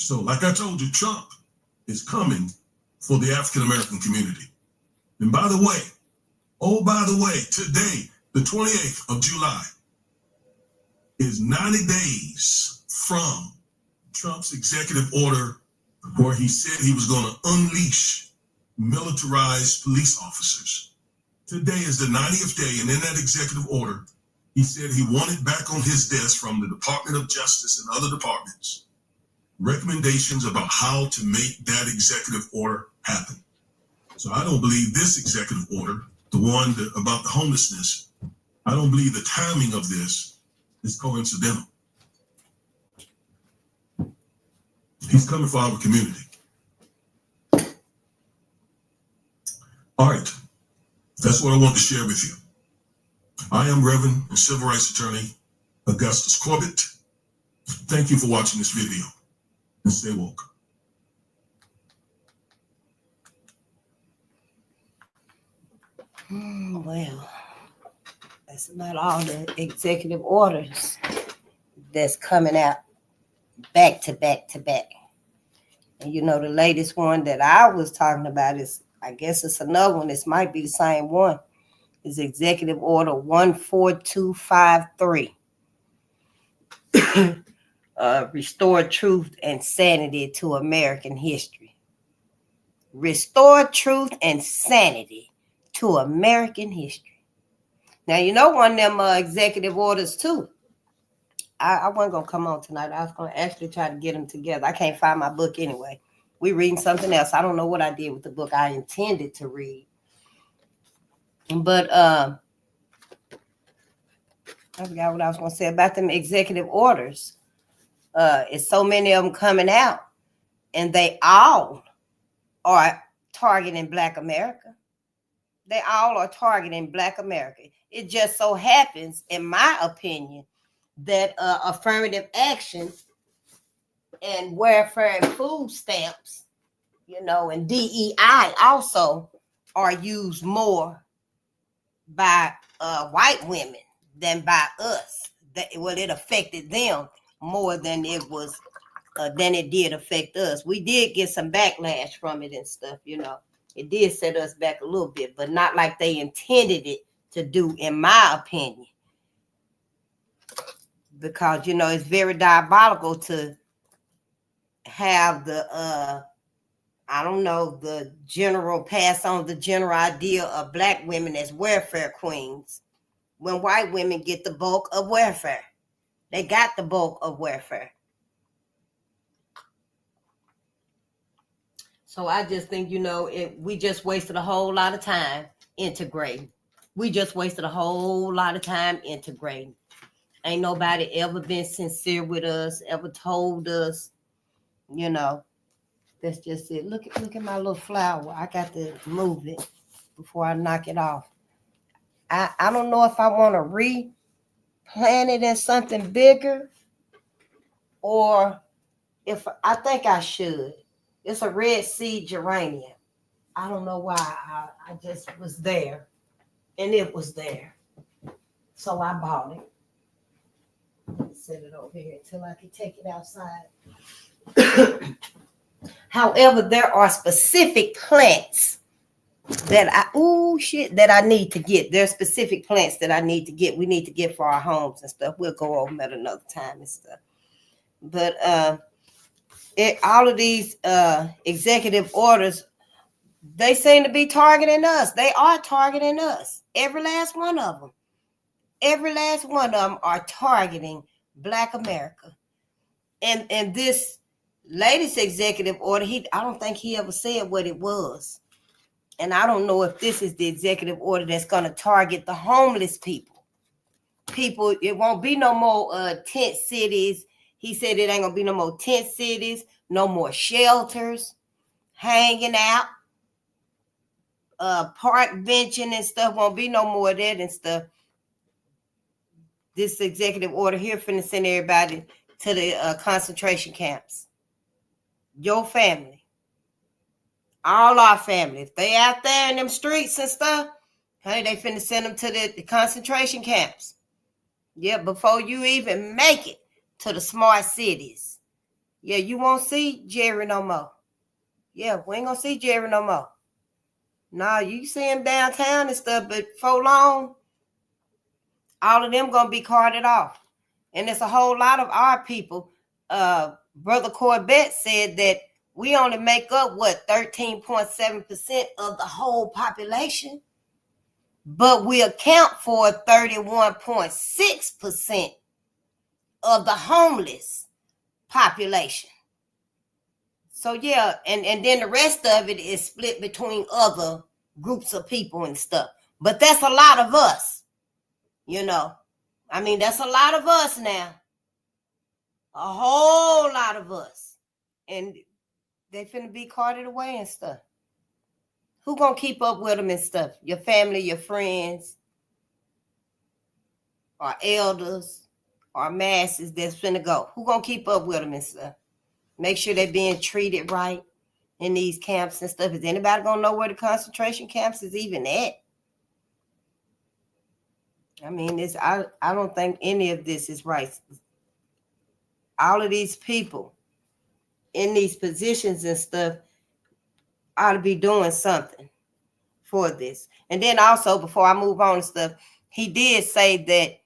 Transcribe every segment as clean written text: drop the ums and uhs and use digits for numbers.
So like I told you, Trump is coming for the African-American community. And by the way, today, the 28th of July, is 90 days from Trump's executive order where he said he was going to unleash militarized police officers. Today is the 90th day, and in that executive order, he said he wanted back on his desk from the Department of Justice and other departments recommendations about how to make that executive order happen. So I don't believe this executive order, the one about the homelessness, I don't believe the timing of this is coincidental. He's coming for our community. All right, that's what I want to share with you. I am Reverend and Civil Rights Attorney Augustus Corbett. Thank you for watching this video, and stay woke. Well, that's about all the executive orders that's coming out back to back to back. And you know, the latest one that I was talking about is, I guess it's another one. This might be the same one. Is Executive Order 14253. Restore truth and sanity to American history. Restore truth and sanity to American history. Now, you know one of them executive orders, too. I wasn't going to come on tonight. I was going to actually try to get them together. I can't find my book anyway. We're reading something else. I don't know what I did with the book I intended to read. But I forgot what I was going to say about them executive orders. It's so many of them coming out, and they all are targeting Black America. They all are targeting Black America. It just so happens, in my opinion, that affirmative action and welfare and food stamps, you know, and DEI also are used more by white women than by us. It affected them more than it was than it did affect us. We did get some backlash from it and stuff, you know. It did set us back a little bit, but not like they intended it to do, in my opinion. Because, you know, it's very diabolical to have the the general pass on the general idea of Black women as welfare queens when white women get the bulk of welfare. They got the bulk of welfare. So I just think, you know, we just wasted a whole lot of time integrating. We just wasted a whole lot of time integrating. Ain't nobody ever been sincere with us, ever told us, you know. That's just it. Look at my little flower. I got to move it before I knock it off. I don't know if I want to replant it in something bigger, or if I think I should. It's a red seed geranium. I don't know why. I just was there, and it was there. So I bought it. Set it over here until I can take it outside. However, there are specific plants that I need to get. There are specific plants that I need to get. We need to get for our homes and stuff. We'll go over them at another time and stuff. But all of these executive orders, they seem to be targeting us. They are targeting us. Every last one of them. Every last one of them are targeting Black America. And this latest executive order, I don't think he ever said what it was. And I don't know if this is the executive order that's going to target the homeless people. It won't be no more tent cities. He said it ain't going to be no more tent cities, no more shelters, hanging out, park benching and stuff. Won't be no more of that and stuff. This executive order here finna send everybody to the concentration camps. Your family. All our family. If they out there in them streets and stuff, honey, they finna send them to the concentration camps. Yeah, before you even make it to the smart cities. Yeah, you won't see Jerry no more. Yeah, we ain't gonna see Jerry no more. Nah, you see him downtown and stuff, but for long, all of them gonna be carted off. And it's a whole lot of our people. Brother Corbett said that we only make up 13.7% of the whole population, but we account for 31.6% of the homeless population. So yeah, and then the rest of it is split between other groups of people and stuff. But that's a lot of us, you know. I mean, that's a lot of us now. A whole lot of us. And they finna be carted away and stuff. Who gonna keep up with them and stuff? Your family, your friends, or elders, or masses that's finna go. Who gonna keep up with them and stuff? Make sure they're being treated right in these camps and stuff. Is anybody gonna know where the concentration camps is even at? I mean, I don't think any of this is right. All of these people in these positions and stuff ought to be doing something for this. And then also, before I move on and stuff, he did say that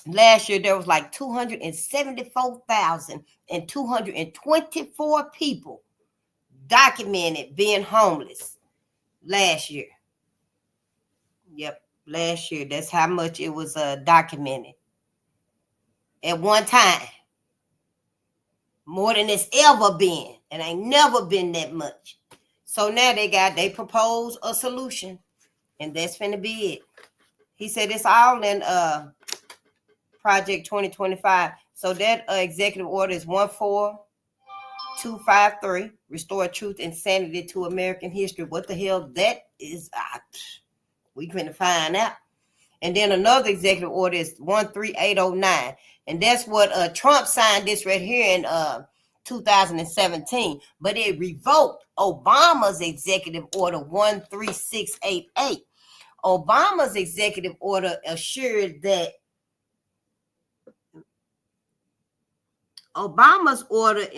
last year there was like 274,224 people documented being homeless last year. Yep, last year. That's how much it was documented at one time. More than it's ever been. It ain't never been that much. So now they propose a solution, and that's finna be it. He said it's all in Project 2025. So that executive order is 14253, Restore Truth and Sanity to American History. What the hell that is? We couldn't find out. And then another executive order is 13809. And that's what Trump signed this right here in 2017. But it revoked Obama's executive order 13688. Obama's executive order assured that Obama's order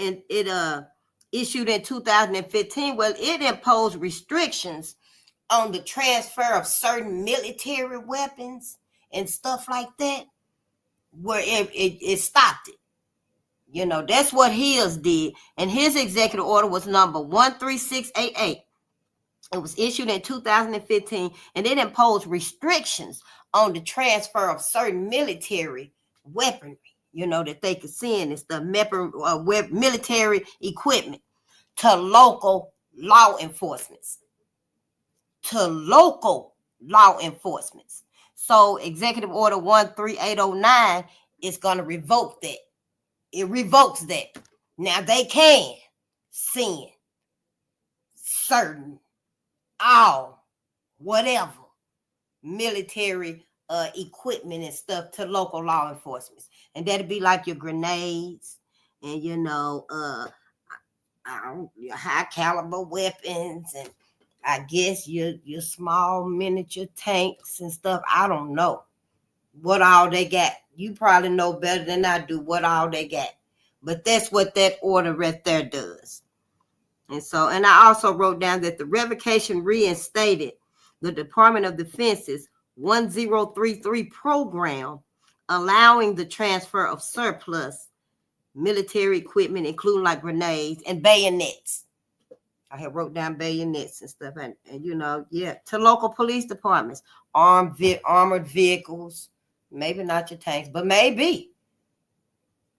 issued in 2015, well, it imposed restrictions on the transfer of certain military weapons and stuff like that, where it stopped it. You know, that's what his did. And his executive order was number 13688. It was issued in 2015, and it imposed restrictions on the transfer of certain military weaponry, you know, that they could send and stuff, military equipment to local law enforcement. So Executive Order 13809 is going to revoke that. It revokes that. Now they can send certain, all, whatever, military equipment and stuff to local law enforcement. And that'd be like your grenades and, you know, your high caliber weapons, and I guess your small miniature tanks and stuff. I don't know what all they got. You probably know better than I do what all they got. But that's what that order right there does. And I also wrote down that the revocation reinstated the Department of Defense's 1033 program, allowing the transfer of surplus military equipment, including like grenades and bayonets. I had wrote down bayonets and stuff, and you know, yeah, to local police departments, armored vehicles, maybe not your tanks, but maybe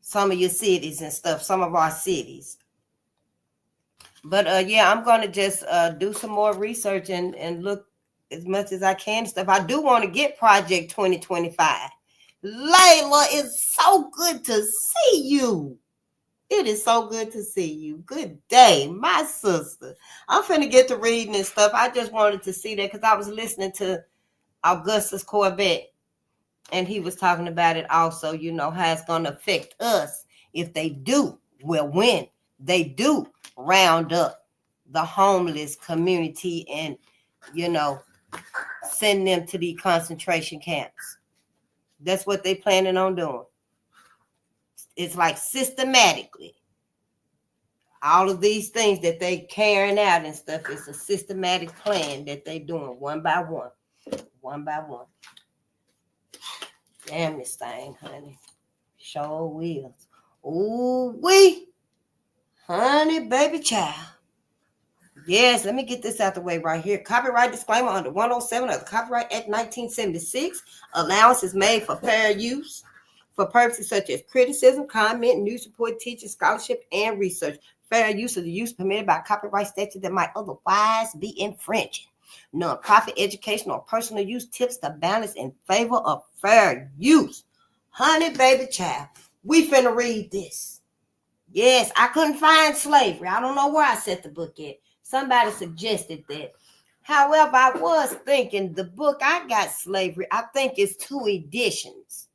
some of your cities and stuff, some of our cities. But yeah, I'm gonna just do some more research and look as much as I can and stuff. I do want to get Project 2025. Layla, it's so good to see you. It is so good to see you. Good day, my sister. I'm finna get to reading and stuff. I just wanted to see that because I was listening to Augustus Corbett, and he was talking about it also, you know, how it's going to affect us if they do, well, when they do round up the homeless community and, you know, send them to the concentration camps. That's what they planning on doing. It's like systematically. All of these things that they carrying out and stuff is a systematic plan that they doing one by one. One by one. Damn this thing, honey. Sure will. Ooh, wee. Honey, baby child. Yes, let me get this out the way right here. Copyright disclaimer under 107 of the Copyright Act 1976. Allowance is made for fair use for purposes such as criticism, comment, news report, teaching, scholarship, and research. Fair use of the use permitted by copyright statute that might otherwise be infringing. Non-profit, educational, or personal use tips the balance in favor of fair use. Honey, baby child, we finna read this. Yes, I couldn't find slavery. I don't know where I set the book at. Somebody suggested that. However, I was thinking the book I got, Slavery, I think it's 2 editions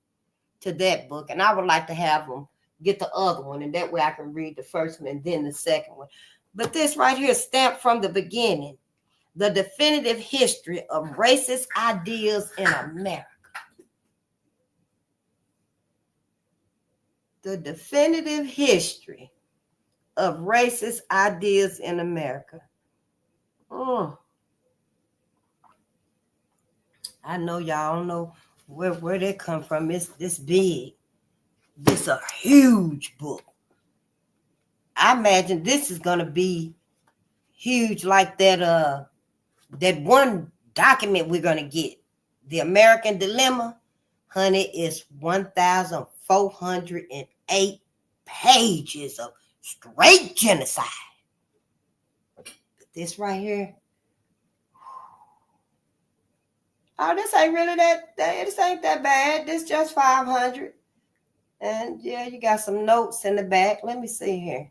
to that book. And I would like to have them get the other one. And that way I can read the first one and then the second one. But this right here, Stamped from the Beginning. The definitive history of racist ideas in America. The definitive history of racist ideas in America. I know y'all don't know where they come from. It's this big. This is a huge book. I imagine this is gonna be huge, like that one document we're gonna get. The American Dilemma, honey, is 1,408 pages of straight genocide. This right here. Oh, this ain't really this ain't that bad. This just 500. And yeah, you got some notes in the back. Let me see here.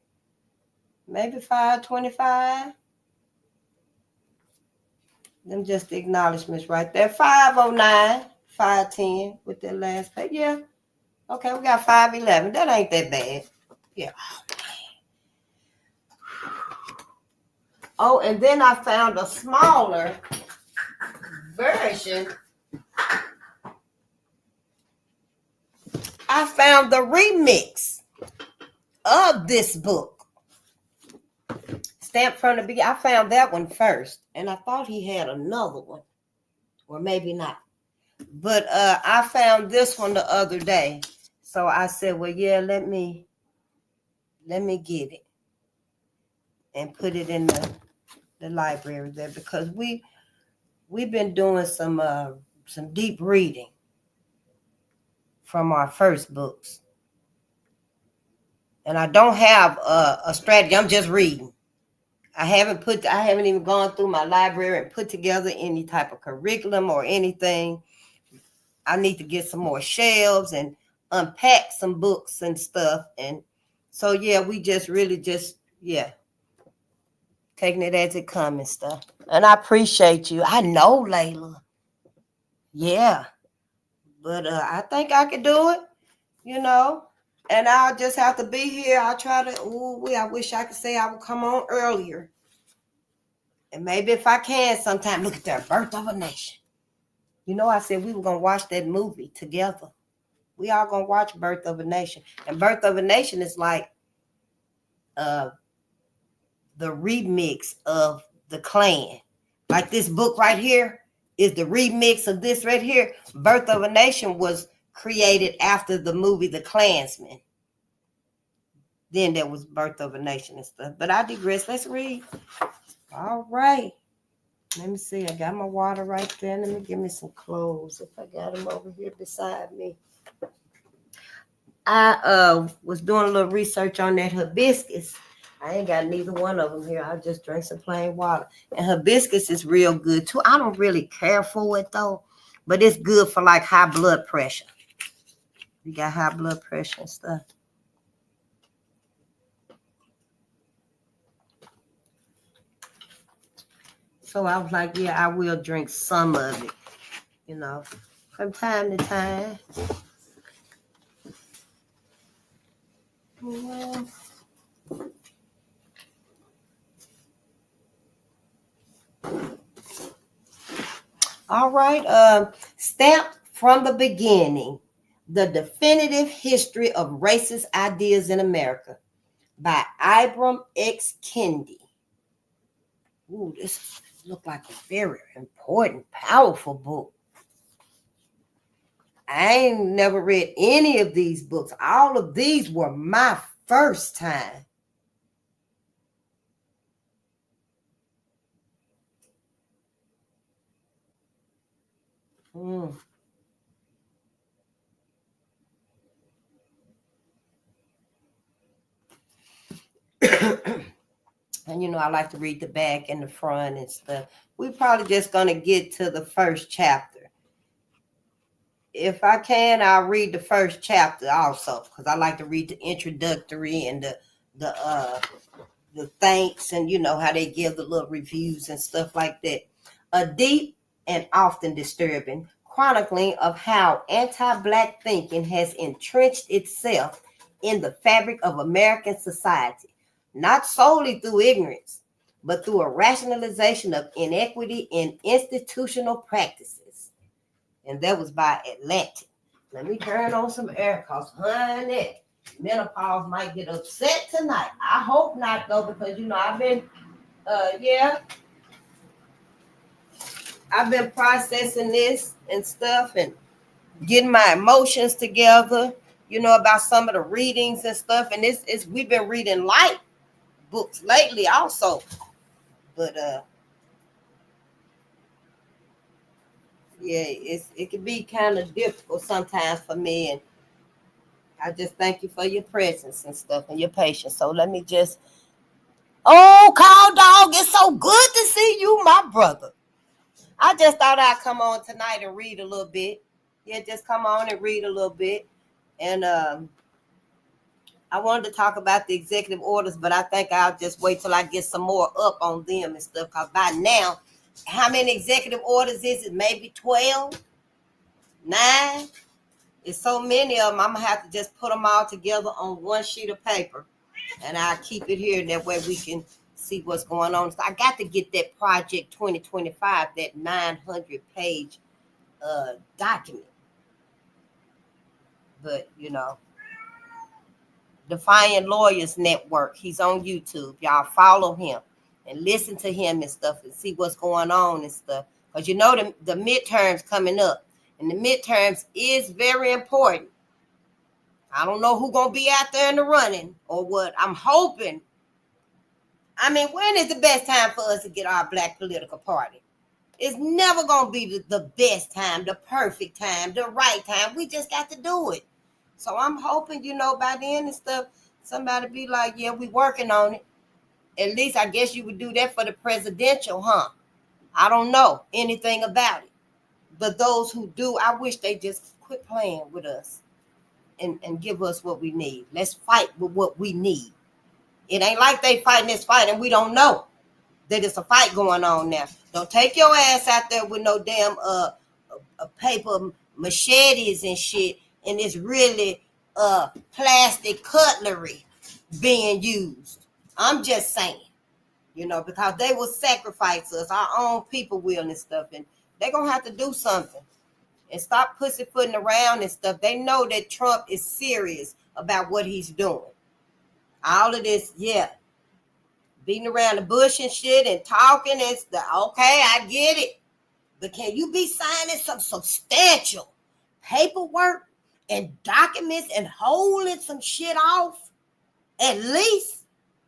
Maybe 525. Them just the acknowledgments right there. 509, 510 with that last page. Yeah. Okay, we got 511. That ain't that bad. Yeah. Oh, and then I found a smaller version. I found the remix of this book. Stamped from the beginning. I found that one first. And I thought he had another one. Or maybe not. But I found this one the other day. So I said, well, yeah, let me get it. And put it in the library there. Because we've been doing some deep reading from our first books. And I don't have a strategy. I'm just reading. I haven't even gone through my library and put together any type of curriculum or anything. I need to get some more shelves and unpack some books and stuff. And so, yeah, we just really taking it as it comes and stuff. And I appreciate you. I know, Layla. Yeah. But I think I could do it, And I'll just have to be here. I'll try to, I wish I could say I would come on earlier. And maybe if I can sometime, look at that, Birth of a Nation. I said we were going to watch that movie together. We all going to watch Birth of a Nation. And Birth of a Nation is like the remix of the Klan. Like this book right here is the remix of this right here. Birth of a Nation was created after the movie The Klansman. Then there was Birth of a Nation and stuff. But I digress. Let's read. All right. Let me see. I got my water right there. Let me give me some clothes if I got them over here beside me. I was doing a little research on that hibiscus. I ain't got neither one of them here. I just drank some plain water. And hibiscus is real good too. I don't really care for it though, but it's good for like high blood pressure. You got high blood pressure and stuff. So I was like, yeah, I will drink some of it, from time to time. Yeah. All right. Stamped from the Beginning, the definitive history of racist ideas in America. by Ibram X. Kendi. Ooh, this looked like a very important, powerful book. I ain't never read any of these books. All of these were my first time. And you know, I like to read the back and the front and stuff. We're probably just going to get to the first chapter. If I can, I'll read the first chapter also, because I like to read the introductory and the thanks, and you know how they give the little reviews and stuff like that. A deep and often disturbing chronicling of how anti-Black thinking has entrenched itself in the fabric of American society, not solely through ignorance, but through a rationalization of inequity in institutional practices. And that was by Atlantic. Let me turn on some air, cause honey, menopause might get upset tonight. I hope not though, because you know I've been I've been processing this and stuff and getting my emotions together, you know, about some of the readings and stuff. And it's we've been reading light books lately also. But yeah, it can be kind of difficult sometimes for me, and I just thank you for your presence and stuff and your patience. So let me just Call Dog, it's so good to see you, my brother. I just thought I'd come on tonight and read a little bit. Yeah, just come on and read a little bit. And I wanted to talk about the executive orders, but I think I'll just wait till I get some more up on them and stuff. Because by now, how many executive orders is it? Maybe 12? 9? It's so many of them, I'm going to have to just put them all together on one sheet of paper. And I'll keep it here. That way we can see what's going on. So I got to get that Project 2025, that 900-page document. But, you know, Defiant Lawyers Network, he's on YouTube. Y'all follow him and listen to him and stuff and see what's going on and stuff. Because you know the midterms coming up. And the midterms is very important. I don't know who's going to be out there in the running or what. I'm hoping. I mean, when is the best time for us to get our Black political party? It's never going to be the best time, the perfect time, the right time. We just got to do it. So I'm hoping, you know, by then and stuff, somebody be like, yeah, we working on it. At least I guess you would do that for the presidential, huh? I don't know anything about it. But those who do, I wish they just quit playing with us and give us what we need. Let's fight with what we need. It ain't like they fighting this fight and we don't know that it's a fight going on now. Don't take your ass out there with no damn paper machetes and shit, and it's really plastic cutlery being used. I'm just saying, you know, because they will sacrifice us, our own people will and stuff, and they're gonna have to do something and stop pussyfooting around and stuff. They know that Trump is serious about what he's doing. All of this, yeah, beating around the bush and shit and talking and stuff. Okay, I get it. But can you be signing some substantial paperwork and documents and holding some shit off at least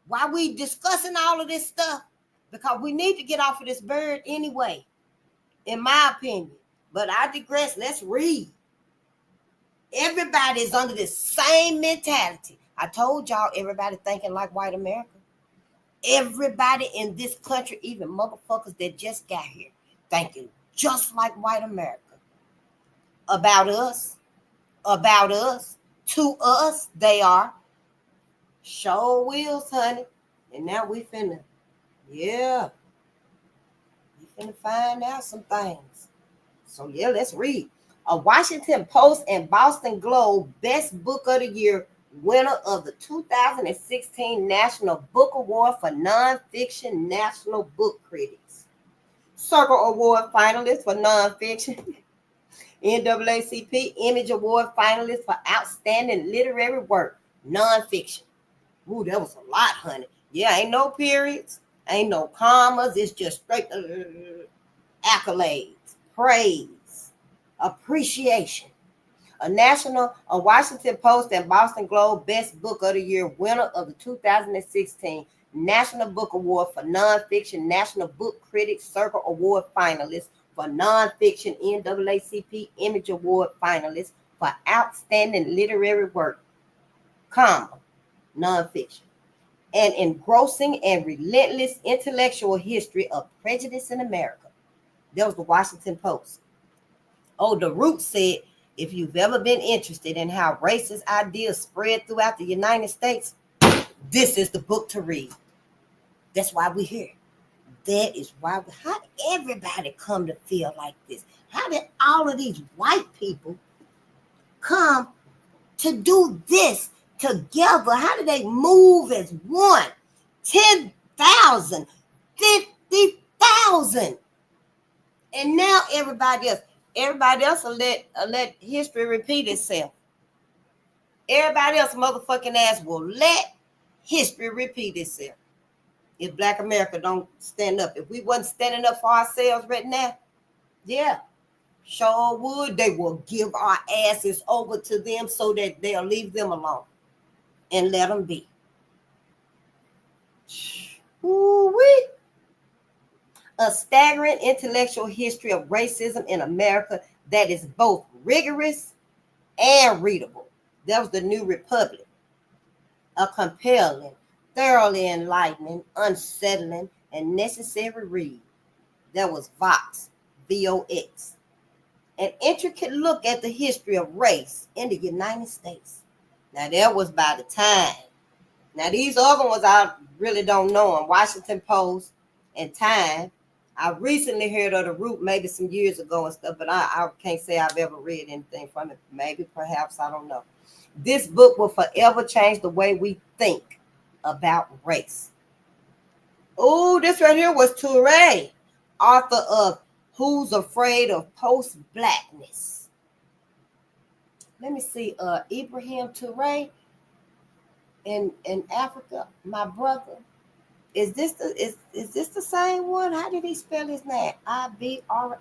while we discussing all of this stuff? Because we need to get off of this bird anyway, in my opinion. But I digress. Let's read. Everybody is under the same mentality. I told y'all everybody thinking like white America. Everybody in this country, even motherfuckers that just got here, thinking just like white America. About us, to us, they are. Show wheels, honey. And now we finna, yeah, we finna find out some things. So yeah, let's read. A Washington Post and Boston Globe Best Book of the Year winner of the 2016 National Book Award for Nonfiction National Book Critics. Circle Award finalist for nonfiction. NAACP Image Award finalist for Outstanding Literary Work, Nonfiction. Ooh, that was a lot, honey. Yeah, ain't no periods, ain't no commas. It's just straight accolades, praise, appreciation. A Washington Post and Boston Globe Best Book of the Year winner of the 2016 National Book Award for Nonfiction, National Book Critics Circle Award finalist for Nonfiction, NAACP Image Award finalist for Outstanding Literary Work, nonfiction, an engrossing and relentless intellectual history of prejudice in America. That was the Washington Post. Oh, the Root said, if you've ever been interested in how racist ideas spread throughout the United States, this is the book to read. That's why we're here. That is why how did everybody come to feel like this? How did all of these white people come to do this together? How did they move as one? 10,000, 50,000. And now everybody else will let history repeat itself. Everybody else motherfucking ass will let history repeat itself. If Black America don't stand up. If we wasn't standing up for ourselves right now, yeah, sure would. They will give our asses over to them so that they'll leave them alone and let them be. Ooh-wee. A staggering intellectual history of racism in America that is both rigorous and readable. That was the New Republic. A compelling, thoroughly enlightening, unsettling, and necessary read. That was Vox, VOX. An intricate look at the history of race in the United States. Now, that was by the time. Now, these other ones I really don't know them. Washington Post and Time. I recently heard of the Root maybe some years ago and stuff, but I can't say I've ever read anything from it. Maybe, perhaps, I don't know. This book will forever change the way we think about race. Oh, this right here was Touré, author of Who's Afraid of Post-Blackness. Let me see, Ibrahim Touré in Africa, my brother. Is this the same one? How did he spell his name? Ibrahah?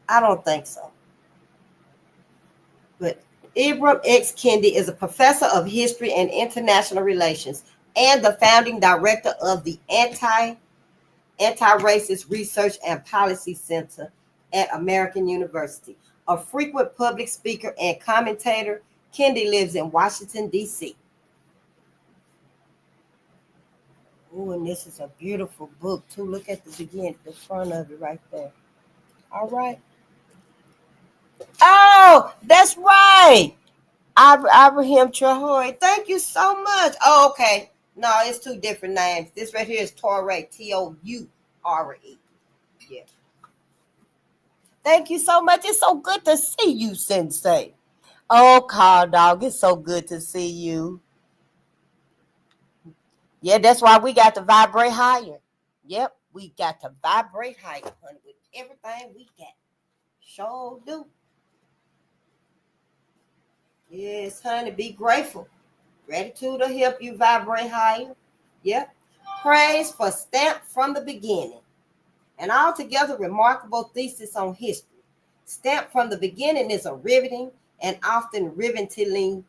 I don't think so. But Ibram X. Kendi is a professor of history and international relations and the founding director of the Anti-Racist Research and Policy Center at American University. A frequent public speaker and commentator, Kendi lives in Washington, D.C. Oh, and this is a beautiful book, too. Look at the front of it right there. All right. Oh, that's right. Ibrahim Traore. Thank you so much. Oh, okay. No, it's two different names. This right here is Toure, Toure. Yeah. Thank you so much. It's so good to see you, Sensei. Oh, Carl Dog, it's so good to see you. Yeah, that's why we got to vibrate higher. Yep, we got to vibrate higher, honey, with everything we got. Sure do. Yes, honey, be grateful. Gratitude will help you vibrate higher. Yep. Praise for Stamped from the Beginning. An altogether remarkable thesis on history. Stamped from the Beginning is a riveting and often rivetingly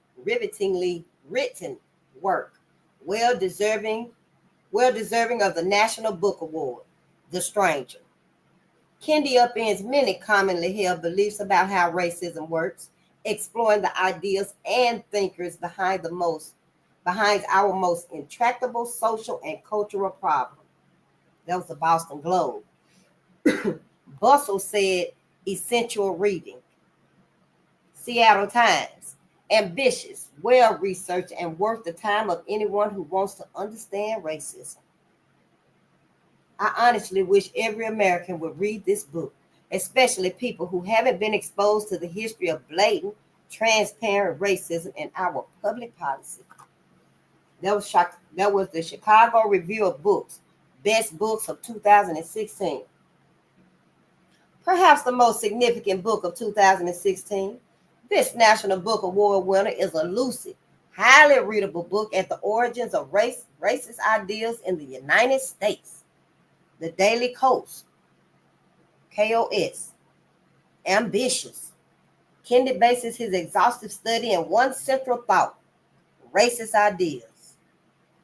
written work, well deserving of the National Book Award. The Stranger. Kendi upends many commonly held beliefs about how racism works, exploring the ideas and thinkers behind our most intractable social and cultural problem. That was the Boston Globe. Bustle said essential reading. Seattle Times. Ambitious, well-researched, and worth the time of anyone who wants to understand racism. I honestly wish every American would read this book, especially people who haven't been exposed to the history of blatant, transparent racism in our public policy. That was the Chicago Review of Books, Best Books of 2016. Perhaps the most significant book of 2016, this National Book Award winner is a lucid, highly readable book at the origins of racist ideas in the United States. The Daily Kos, KOS, ambitious. Kendi bases his exhaustive study in one central thought: racist ideas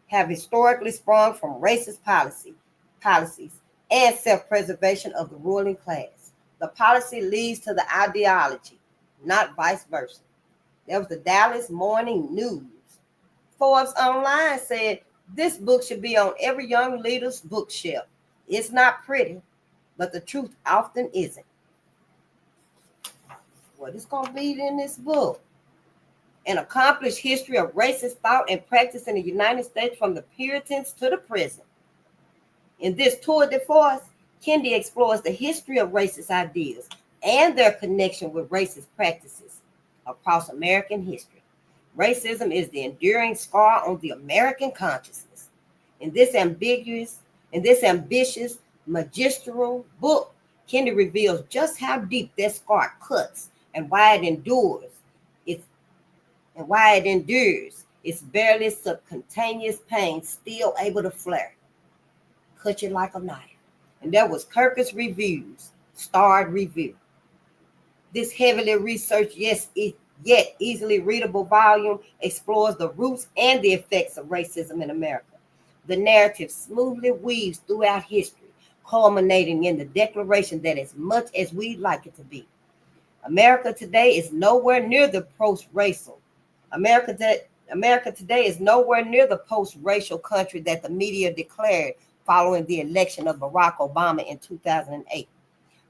have historically sprung from racist policies and self-preservation of the ruling class. The policy leads to the ideology, not vice versa. There was the Dallas Morning News. Forbes Online said this book should be on every young leader's bookshelf. It's not pretty, but the truth often isn't. What is going to be in this book? An accomplished history of racist thought and practice in the United States from the Puritans to the present. In this tour de force, Kendi explores the history of racist ideas and their connection with racist practices across American history. Racism is the enduring scar on the American consciousness. In this ambitious, magistral book, Kendi reveals just how deep that scar cuts and why it endures. It's barely subcutaneous pain still able to flare. Cut you like a knife. And that was Kirkus Reviews, starred review. This heavily researched, yet easily readable volume explores the roots and the effects of racism in America. The narrative smoothly weaves throughout history, culminating in the declaration that as much as we'd like it to be, America today is nowhere near the post-racial. America today is nowhere near the post-racial country that the media declared following the election of Barack Obama in 2008.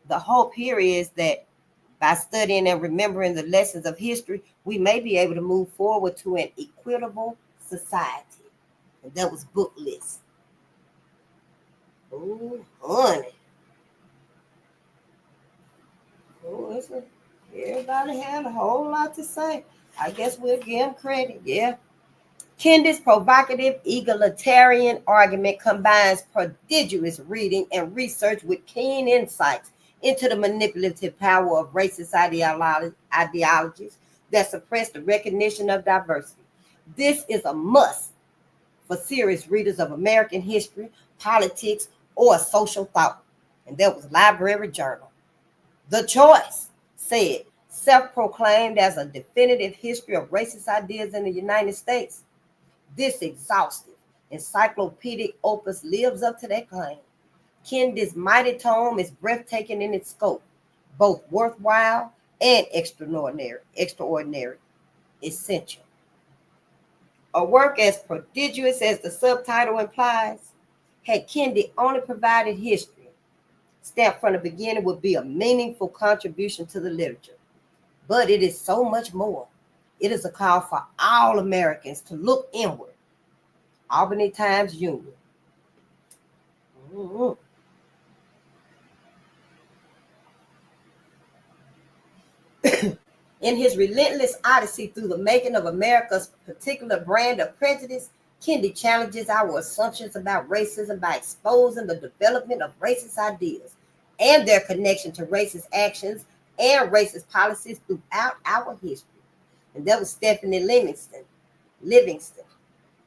The hope here is that by studying and remembering the lessons of history, we may be able to move forward to an equitable society. And that was book list. Oh, honey. Oh, everybody had a whole lot to say. I guess we'll give him credit, yeah. Kendi's provocative egalitarian argument combines prodigious reading and research with keen insights into the manipulative power of racist ideologies that suppress the recognition of diversity. This is a must for serious readers of American history, politics, or social thought. And that was Library Journal. The Choice said, self-proclaimed as a definitive history of racist ideas in the United States. This exhaustive, encyclopedic opus lives up to that claim. Kendi's mighty tome is breathtaking in its scope, both worthwhile and extraordinary, essential. A work as prodigious as the subtitle implies, had Kendi only provided history, stamped from the beginning would be a meaningful contribution to the literature. But it is so much more. It is a call for all Americans to look inward. Albany Times Union. Mm-hmm. In his relentless odyssey through the making of America's particular brand of prejudice, Kendi challenges our assumptions about racism by exposing the development of racist ideas and their connection to racist actions and racist policies throughout our history. And that was Stephanie Livingston,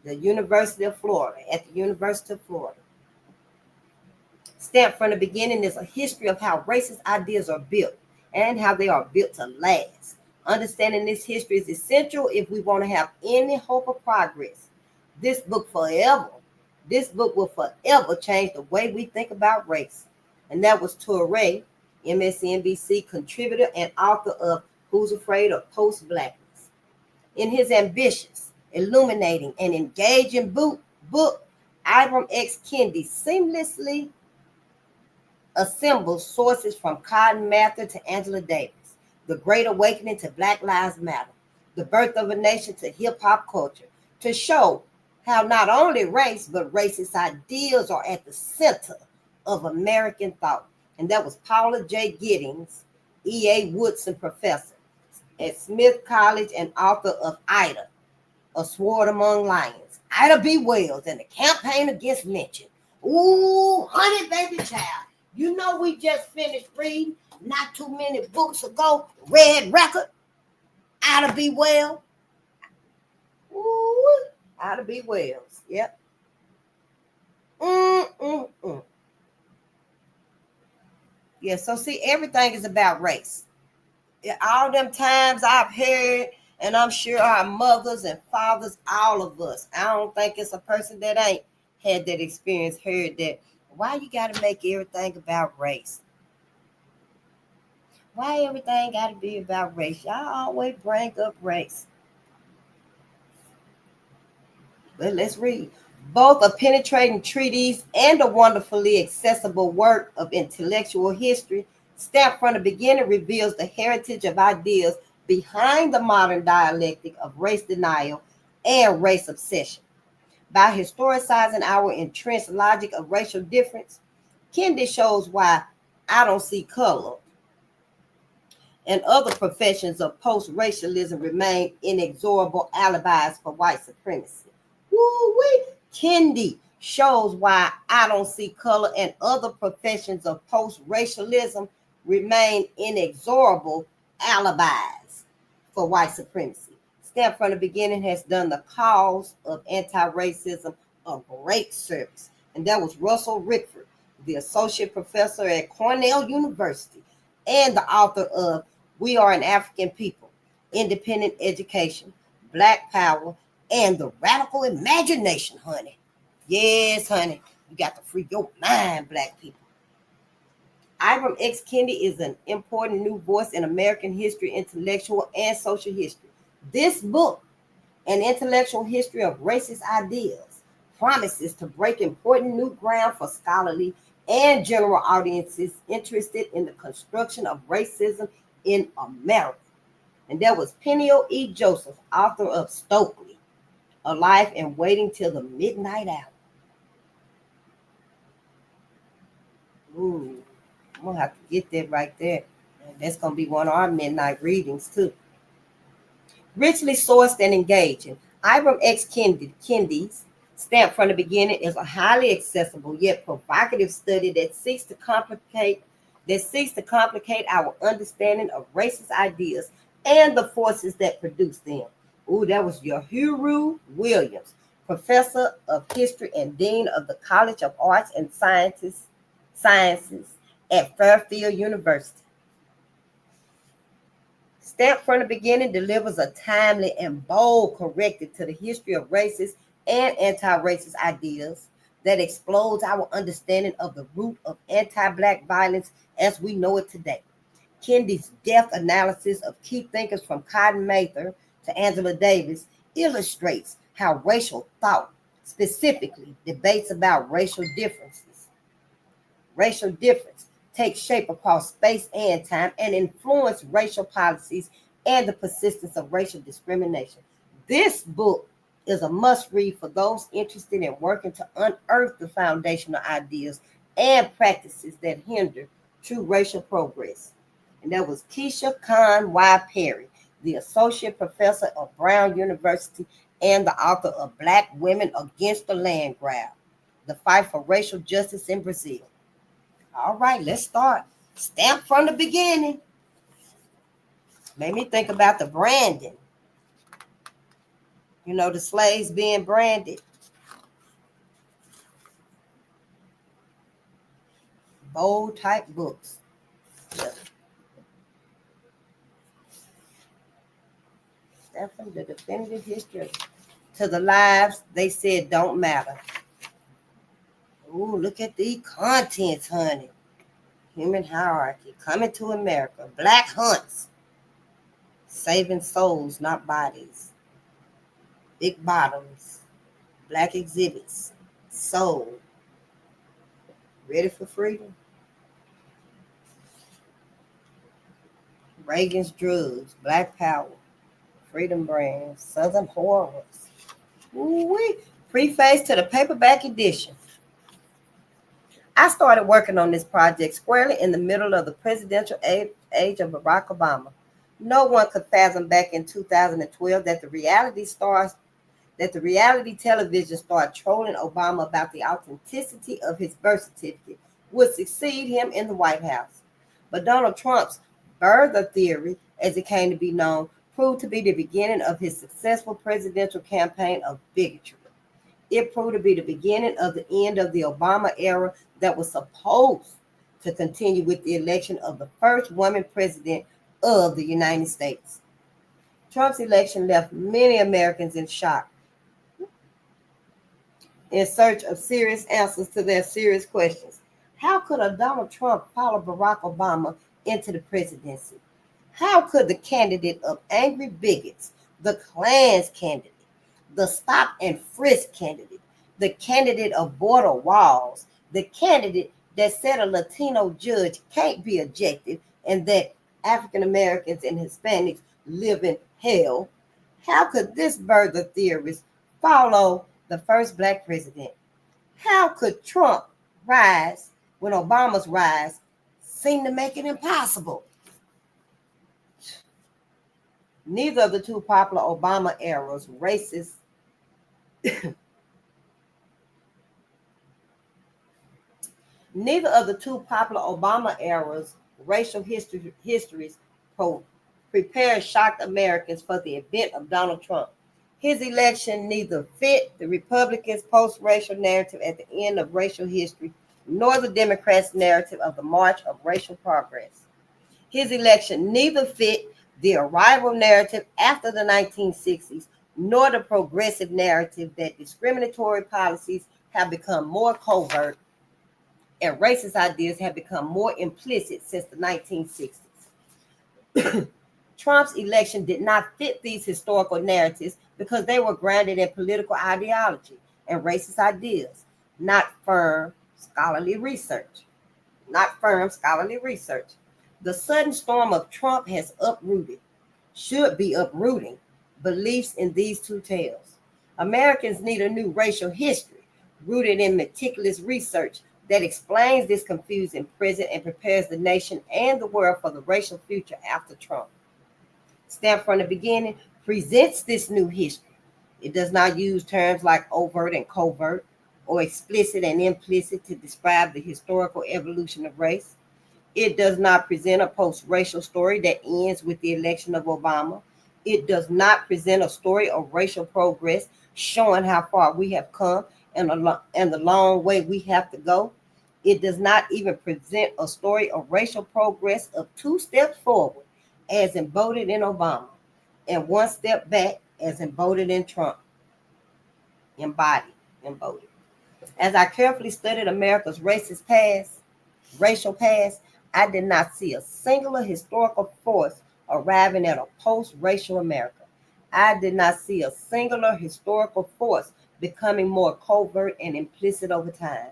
the University of Florida, at the University of Florida. Stamped from the beginning is a history of how racist ideas are built and how they are built to last. Understanding this history is essential if we want to have any hope of progress. This book will forever change the way we think about race. And that was Toure, MSNBC contributor and author of Who's Afraid of Post-Blackness. In his ambitious, illuminating, and engaging book, Ibram X. Kendi seamlessly assembles sources from Cotton Mather to Angela Davis, The Great Awakening to Black Lives Matter, The Birth of a Nation to hip-hop culture, to show how not only race, but racist ideals are at the center of American thought. And that was Paula J. Giddings, E.A. Woodson professor at Smith College and author of Ida, A Sword Among Lions, Ida B. Wells, and the Campaign Against Lynching. Ooh, honey, baby child. You know we just finished reading not too many books ago, Red Record, Ida B. Wells. Ooh, Ida B. Wells. Yep. Mm-mm-mm. Yeah, so see, everything is about race. All them times I've heard, and I'm sure our mothers and fathers, all of us, I don't think it's a person that ain't had that experience, heard that. Why you got to make everything about race? Why everything got to be about race? Y'all always bring up race. But let's read. Both a penetrating treatise and a wonderfully accessible work of intellectual history, stamped from the beginning, reveals the heritage of ideas behind the modern dialectic of race denial and race obsession. By historicizing our entrenched logic of racial difference, Kendi shows why I don't see color and other professions of post-racialism remain inexorable alibis for white supremacy. Woo-wee! Kendi shows why I don't see color and other professions of post-racialism remain inexorable alibis for white supremacy. Stamped from the beginning has done the cause of anti-racism a great service. And that was Russell Rickford, the associate professor at Cornell University and the author of We Are an African People, Independent Education, Black Power, and the Radical Imagination, honey. Yes, honey. You got to free your mind, Black people. Ibram X. Kendi is an important new voice in American history, intellectual, and social history. This book, An Intellectual History of Racist Ideas, promises to break important new ground for scholarly and general audiences interested in the construction of racism in America. And that was Peniel E. Joseph, author of Stokely, A Life and Waiting Till the Midnight Hour. Ooh, I'm going to have to get that right there. And that's going to be one of our midnight readings, too. Richly sourced and engaging, Ibram X. Kendi's Stamped from the Beginning is a highly accessible yet provocative study that seeks to complicate our understanding of racist ideas and the forces that produce them. Ooh, that was Uhuru Williams, professor of history and dean of the College of Arts and Sciences at Fairfield University. Stamped from the Beginning delivers a timely and bold corrective to the history of racist and anti-racist ideas that explodes our understanding of the root of anti-Black violence as we know it today. Kendi's depth analysis of key thinkers from Cotton Mather to Angela Davis illustrates how racial thought, specifically debates about racial difference, takes shape across space and time and influence racial policies and the persistence of racial discrimination. This book is a must-read for those interested in working to unearth the foundational ideas and practices that hinder true racial progress. And that was Keisha Khan Y. Perry, the associate professor of Brown University and the author of Black Women Against the Land Grab, The Fight for Racial Justice in Brazil. All right, let's start. Stamped from the Beginning. Made me think about the branding. You know, the slaves being branded. Bold type books. Yeah. Stamped from the definitive history to the lives they said don't matter. Ooh, look at the contents, honey. Human Hierarchy, Coming to America, Black Hunts, Saving Souls, Not Bodies, Big Bottoms, Black Exhibits, Soul, Ready for Freedom, Reagan's Drugs, Black Power, Freedom Brand, Southern Horrors. Ooh-wee. Preface to the paperback edition. I started working on this project squarely in the middle of the presidential age of Barack Obama. No one could fathom back in 2012 that the reality television star trolling Obama about the authenticity of his birth certificate would succeed him in the White House. But Donald Trump's birther theory, as it came to be known, proved to be the beginning of his successful presidential campaign of bigotry. It proved to be the beginning of the end of the Obama era that was supposed to continue with the election of the first woman president of the United States. Trump's election left many Americans in shock, in search of serious answers to their serious questions. How could a Donald Trump follow Barack Obama into the presidency? How could the candidate of angry bigots, the Klan's candidate, the stop and frisk candidate, the candidate of border walls, the candidate that said a Latino judge can't be ejected and that African Americans and Hispanics live in hell, how could this burger theorist follow the first black president? How could Trump rise when Obama's rise seemed to make it impossible? Neither of the two popular Obama eras racist Neither of the two popular Obama eras racial histories prepared shocked Americans for the event of Donald Trump. His election neither fit the Republicans' post-racial narrative at the end of racial history, nor the Democrats' narrative of the march of racial progress. His election neither fit the arrival narrative after the 1960s, nor the progressive narrative that discriminatory policies have become more covert and racist ideas have become more implicit since the 1960s. Trump's election did not fit these historical narratives because they were grounded in political ideology and racist ideas, not firm scholarly research. The sudden storm of Trump has should be uprooting beliefs in these two tales. Americans need a new racial history rooted in meticulous research that explains this confusing present and prepares the nation and the world for the racial future after Trump. Stamp from the Beginning presents this new history. It does not use terms like overt and covert or explicit and implicit to describe the historical evolution of race. It does not present a post-racial story that ends with the election of Obama. It does not present a story of racial progress showing how far we have come and the long way we have to go. It does not even present a story of racial progress of 2 steps forward, as embodied in Obama, and 1 step back, as embodied in Trump. Embodied. As I carefully studied America's racial past, I did not see a singular historical force arriving at a post-racial America. I did not see a singular historical force becoming more covert and implicit over time.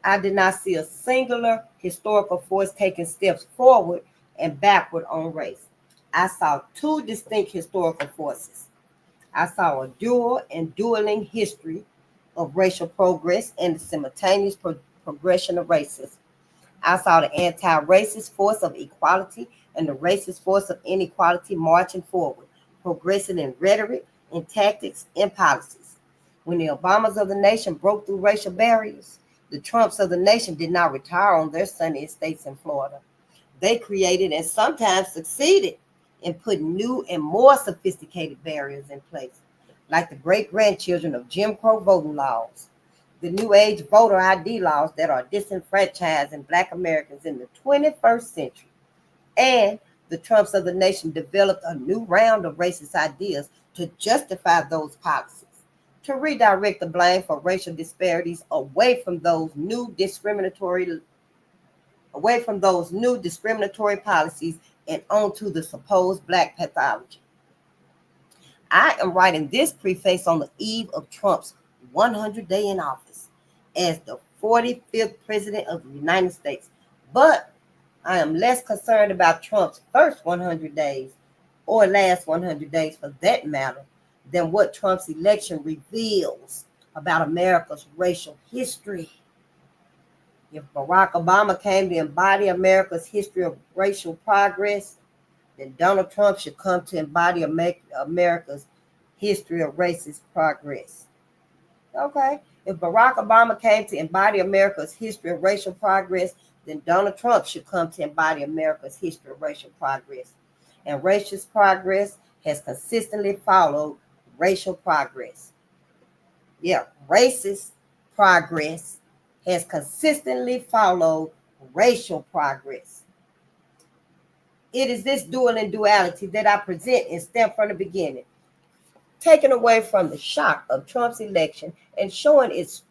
I did not see a singular historical force taking steps forward and backward on race. I saw 2 distinct historical forces. I saw a dual and dueling history of racial progress and the simultaneous progression of racism. I saw the anti-racist force of equality and the racist force of inequality marching forward, progressing in rhetoric, in tactics, and policies. When the Obamas of the nation broke through racial barriers, the Trumps of the nation did not retire on their sunny estates in Florida. They created and sometimes succeeded in putting new and more sophisticated barriers in place, like the great-grandchildren of Jim Crow voting laws, the New Age voter ID laws that are disenfranchising Black Americans in the 21st century. And the Trumps of the nation developed a new round of racist ideas to justify those policies, to redirect the blame for racial disparities away from those new discriminatory policies and onto the supposed Black pathology. I am writing this preface on the eve of Trump's 100th day in office as the 45th president of the United States. But I am less concerned about Trump's first 100 days, or last 100 days for that matter, than what Trump's election reveals about America's racial history. If Barack Obama came to embody America's history of racial progress, then Donald Trump should come to embody America's history of racist progress. Okay? If Barack Obama came to embody America's history of racial progress, then Donald Trump should come to embody America's history of racial progress. and racist progress has consistently followed racial progress. Yeah, racist progress has consistently followed racial progress. It is this dual and duality that I present and stem from the beginning, taken away from the shock of Trump's election and showing its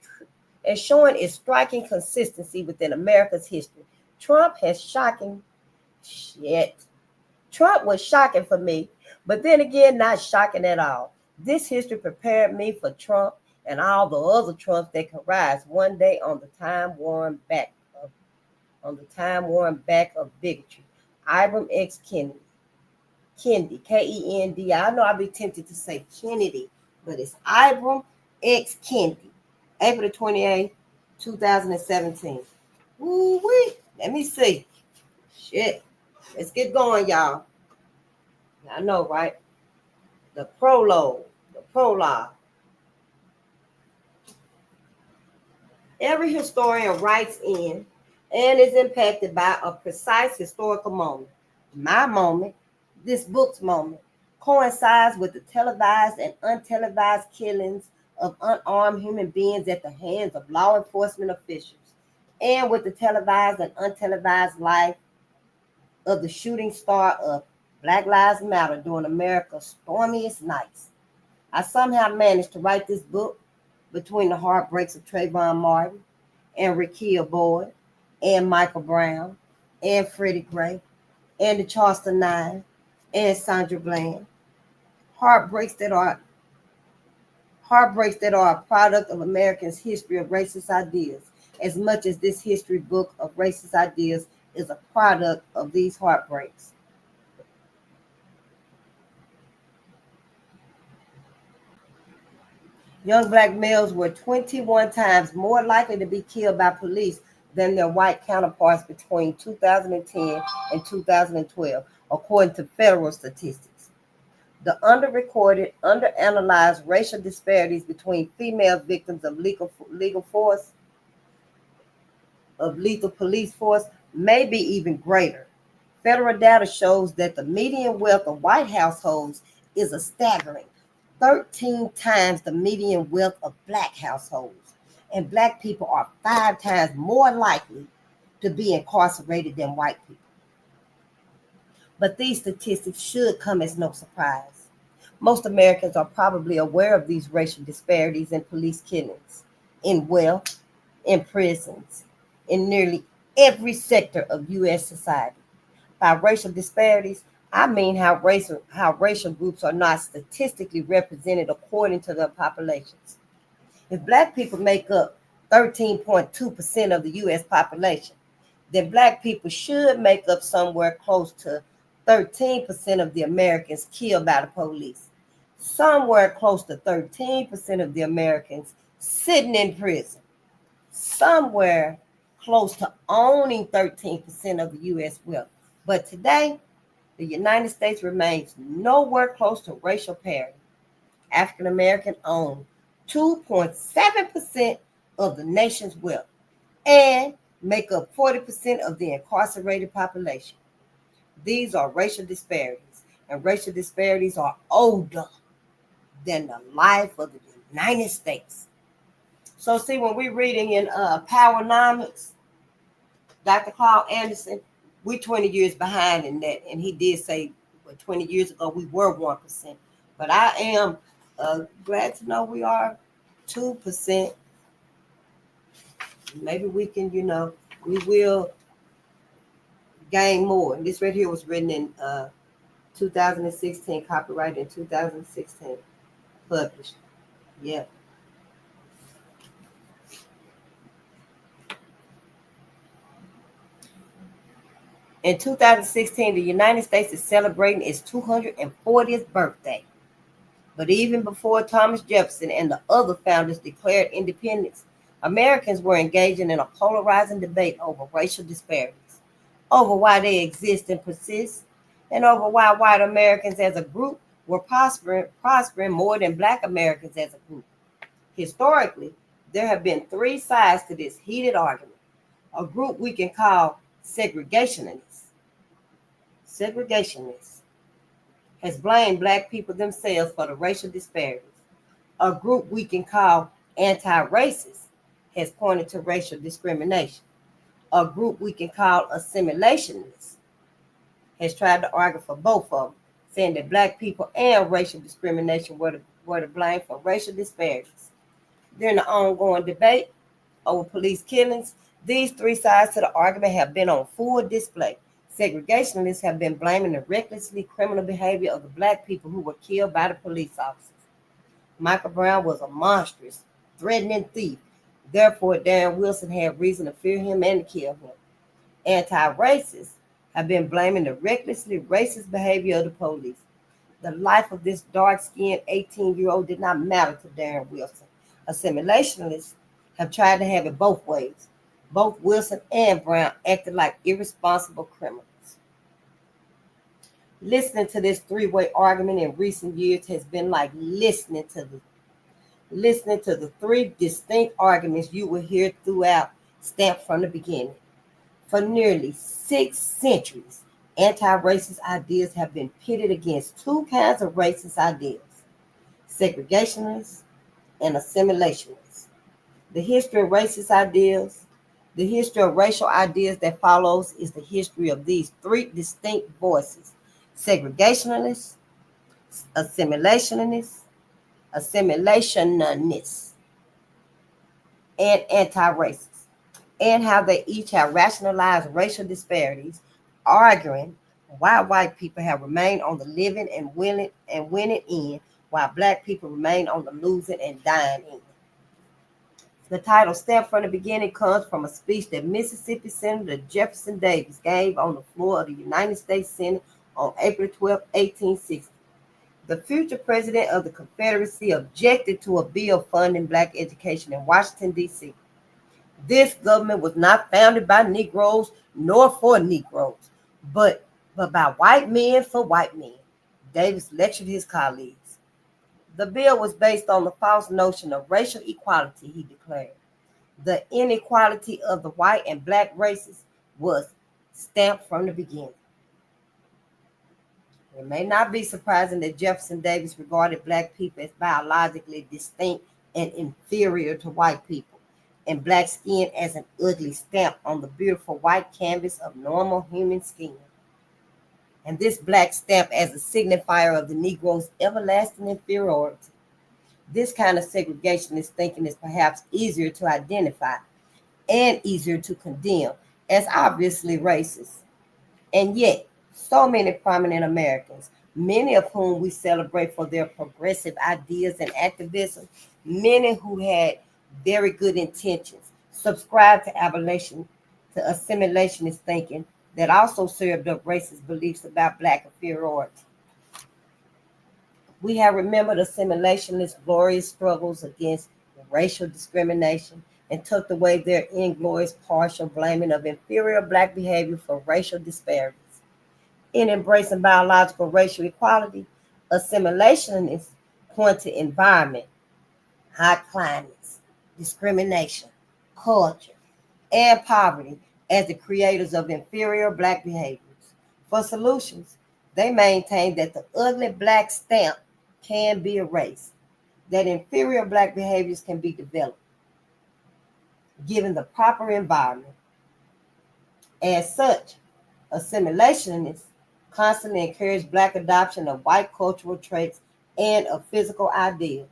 striking consistency within America's history. Trump has shocking shit. Trump was shocking for me, but then again, not shocking at all. This history prepared me for Trump and all the other Trumps that could rise one day on the time-worn back of bigotry. Ibram X. Kendi, Kendi. I know I'd be tempted to say Kennedy, but it's Ibram X. Kendi, April 28th, 2017. Woo-wee. Let me see. Shit. Let's get going, y'all. I know, right? The prologue. Every historian writes in and is impacted by a precise historical moment. My moment, this book's moment, coincides with the televised and untelevised killings of unarmed human beings at the hands of law enforcement officials, and with the televised and untelevised life of the shooting star of Black Lives Matter during America's stormiest nights. I somehow managed to write this book between the heartbreaks of Trayvon Martin and Rekia Boyd and Michael Brown and Freddie Gray and the Charleston Nine and Sandra Bland. Heartbreaks that are a product of Americans' history of racist ideas, as much as this history book of racist ideas is a product of these heartbreaks. Young black males were 21 times more likely to be killed by police than their white counterparts between 2010 and 2012, according to federal statistics. The underrecorded, underanalyzed racial disparities between female victims of lethal police force may be even greater. Federal data shows that the median wealth of white households is a staggering 13 times the median wealth of black households, and black people are 5 times more likely to be incarcerated than white people. But these statistics should come as no surprise. Most Americans are probably aware of these racial disparities in police killings, in wealth, in prisons, in nearly every sector of U.S. society. By racial disparities, I mean how racial groups are not statistically represented according to their populations. If black people make up 13.2% of the U.S. population, then black people should make up somewhere close to 13% of the Americans killed by the police, somewhere close to 13% of the Americans sitting in prison, somewhere close to owning 13% of the U.S. wealth. But today, the United States remains nowhere close to racial parity. African Americans own 2.7% of the nation's wealth and make up 40% of the incarcerated population. These are racial disparities, and racial disparities are older than the life of the United States. So see, when we're reading in Powernomics, Dr. Claude Anderson, we're 20 years behind in that. And he did say, 20 years ago, we were 1%. But I am glad to know we are 2%. Maybe we can, we will gain more. And this right here was written in 2016, copyrighted in 2016, published. Yeah. In 2016, the United States is celebrating its 240th birthday. But even before Thomas Jefferson and the other founders declared independence, Americans were engaging in a polarizing debate over racial disparities, over why they exist and persist, and over why white Americans as a group were prospering more than black Americans as a group. Historically, there have been 3 sides to this heated argument. A group we can call segregationists, has blamed Black people themselves for the racial disparities. A group we can call anti-racist has pointed to racial discrimination. A group we can call assimilationists has tried to argue for both of them, saying that Black people and racial discrimination were to blame for racial disparities. During the ongoing debate over police killings, these three sides to the argument have been on full display. Segregationists have been blaming the recklessly criminal behavior of the Black people who were killed by the police officers. Michael Brown was a monstrous, threatening thief. Therefore, Darren Wilson had reason to fear him and to kill him. Anti-racists have been blaming the recklessly racist behavior of the police. The life of this dark-skinned 18-year-old did not matter to Darren Wilson. Assimilationists have tried to have it both ways. Both Wilson and Brown acted like irresponsible criminals. Listening to this three-way argument in recent years has been like listening to the three distinct arguments you will hear throughout, stamped from the beginning. For nearly 6 centuries, anti-racist ideas have been pitted against two kinds of racist ideas: segregationists and assimilationists. The history of racist ideas, the history of racial ideas that follows is the history of these three distinct voices: segregationists, assimilationists, and anti-racist, and how they each have rationalized racial disparities, arguing why white people have remained on the living and winning end, while Black people remain on the losing and dying end. The title "Stamped from the Beginning" comes from a speech that Mississippi Senator Jefferson Davis gave on the floor of the United States Senate on April 12, 1860. The future president of the Confederacy objected to a bill funding Black education in Washington, D.C. This government was not founded by Negroes nor for Negroes, but by white men for white men, Davis lectured his colleagues. The bill was based on the false notion of racial equality, he declared. The inequality of the white and Black races was stamped from the beginning. It may not be surprising that Jefferson Davis regarded Black people as biologically distinct and inferior to white people, and Black skin as an ugly stamp on the beautiful white canvas of normal human skin. And this Black stamp as a signifier of the Negro's everlasting inferiority. This kind of segregationist thinking is perhaps easier to identify and easier to condemn as obviously racist. And yet, so many prominent Americans, many of whom we celebrate for their progressive ideas and activism, many who had very good intentions, subscribe to assimilationist thinking that also served up racist beliefs about Black inferiority. We have remembered assimilationist glorious struggles against racial discrimination and tucked away their inglorious partial blaming of inferior Black behavior for racial disparities. In embracing biological racial equality, assimilationists point to environment, hot climates, discrimination, culture, and poverty as the creators of inferior Black behaviors. For solutions, they maintain that the ugly Black stamp can be erased, that inferior Black behaviors can be developed, given the proper environment. As such, assimilationists constantly encourage Black adoption of white cultural traits and of physical ideals.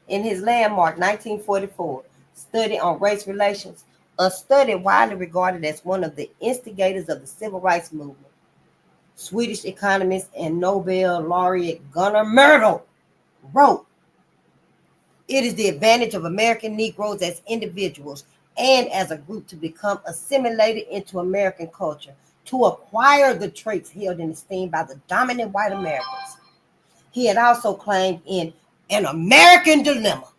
In his landmark 1944 study on race relations, a study widely regarded as one of the instigators of the civil rights movement, Swedish economist and Nobel laureate Gunnar Myrdal wrote, "It is the advantage of American Negroes as individuals and as a group to become assimilated into American culture, to acquire the traits held in esteem by the dominant white Americans." He had also claimed in An American Dilemma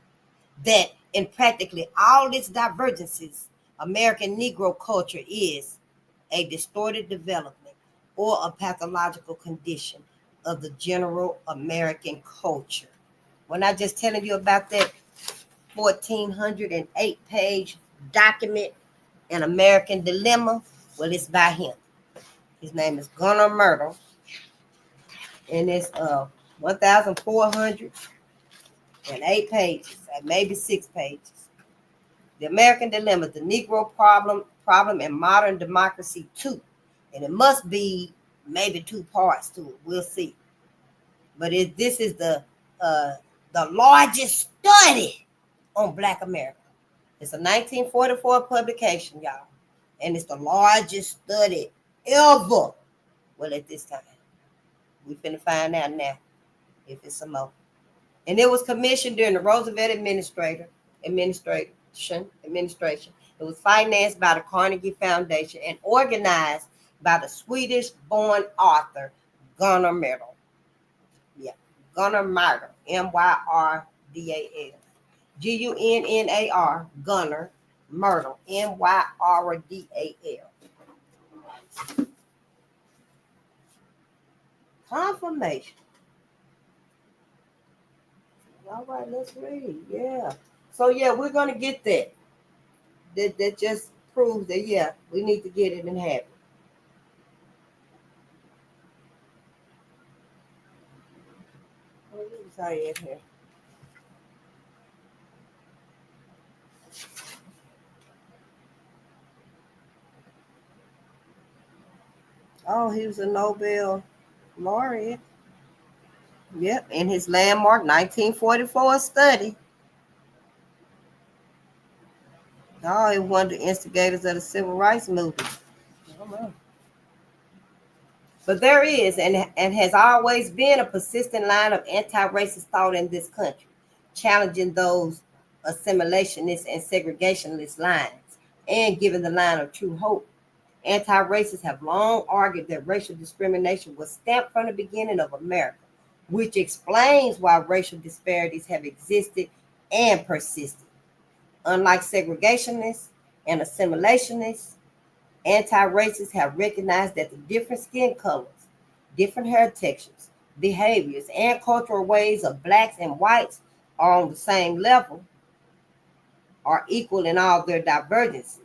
that in practically all its divergences, American Negro culture is a distorted development or a pathological condition of the general American culture. When I just telling you about that 1,408-page document, An American Dilemma, Well, it's by him. His name is Gunnar Myrtle, and it's 1,408 pages, and maybe 6 pages. The American Dilemma, the Negro Problem in Modern Democracy 2. And it must be maybe 2 parts to it. We'll see. But this is the largest study on Black America. It's a 1944 publication, y'all. And it's the largest study ever. Well, at this time. We finna find out now if it's some more. And it was commissioned during the Roosevelt administration. It was financed by the Carnegie Foundation and organized by the Swedish-born author Gunnar Myrtle. Yeah, Gunnar Myrtle, Myrdal, Gunnar, Gunnar Myrtle, Myrdal. Confirmation. All right, let's read. Yeah. So yeah, we're gonna get that. That just proves that yeah, we need to get it and have it. Sorry, in here. Oh, he was a Nobel laureate. Yep, in his landmark 1944 study. Oh, he was one of the instigators of the civil rights movement. I don't know. But there is and has always been a persistent line of anti-racist thought in this country, challenging those assimilationist and segregationist lines and giving the line of true hope. Anti-racists have long argued that racial discrimination was stamped from the beginning of America, which explains why racial disparities have existed and persisted. Unlike segregationists and assimilationists, anti-racists have recognized that the different skin colors, different hair textures, behaviors, and cultural ways of blacks and whites are on the same level, are equal in all their divergences.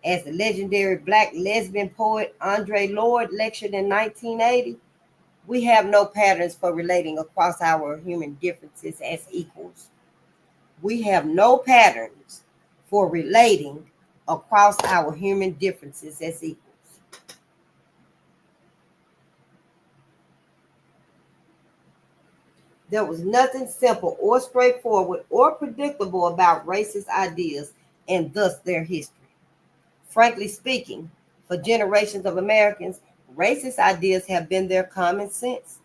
As the legendary black lesbian poet Andre Lorde lectured in 1980, we have no patterns for relating across our human differences as equals. We have no patterns for relating across our human differences as equals. There was nothing simple or straightforward or predictable about racist ideas and thus their history. Frankly speaking, for generations of Americans, racist ideas have been their common sense.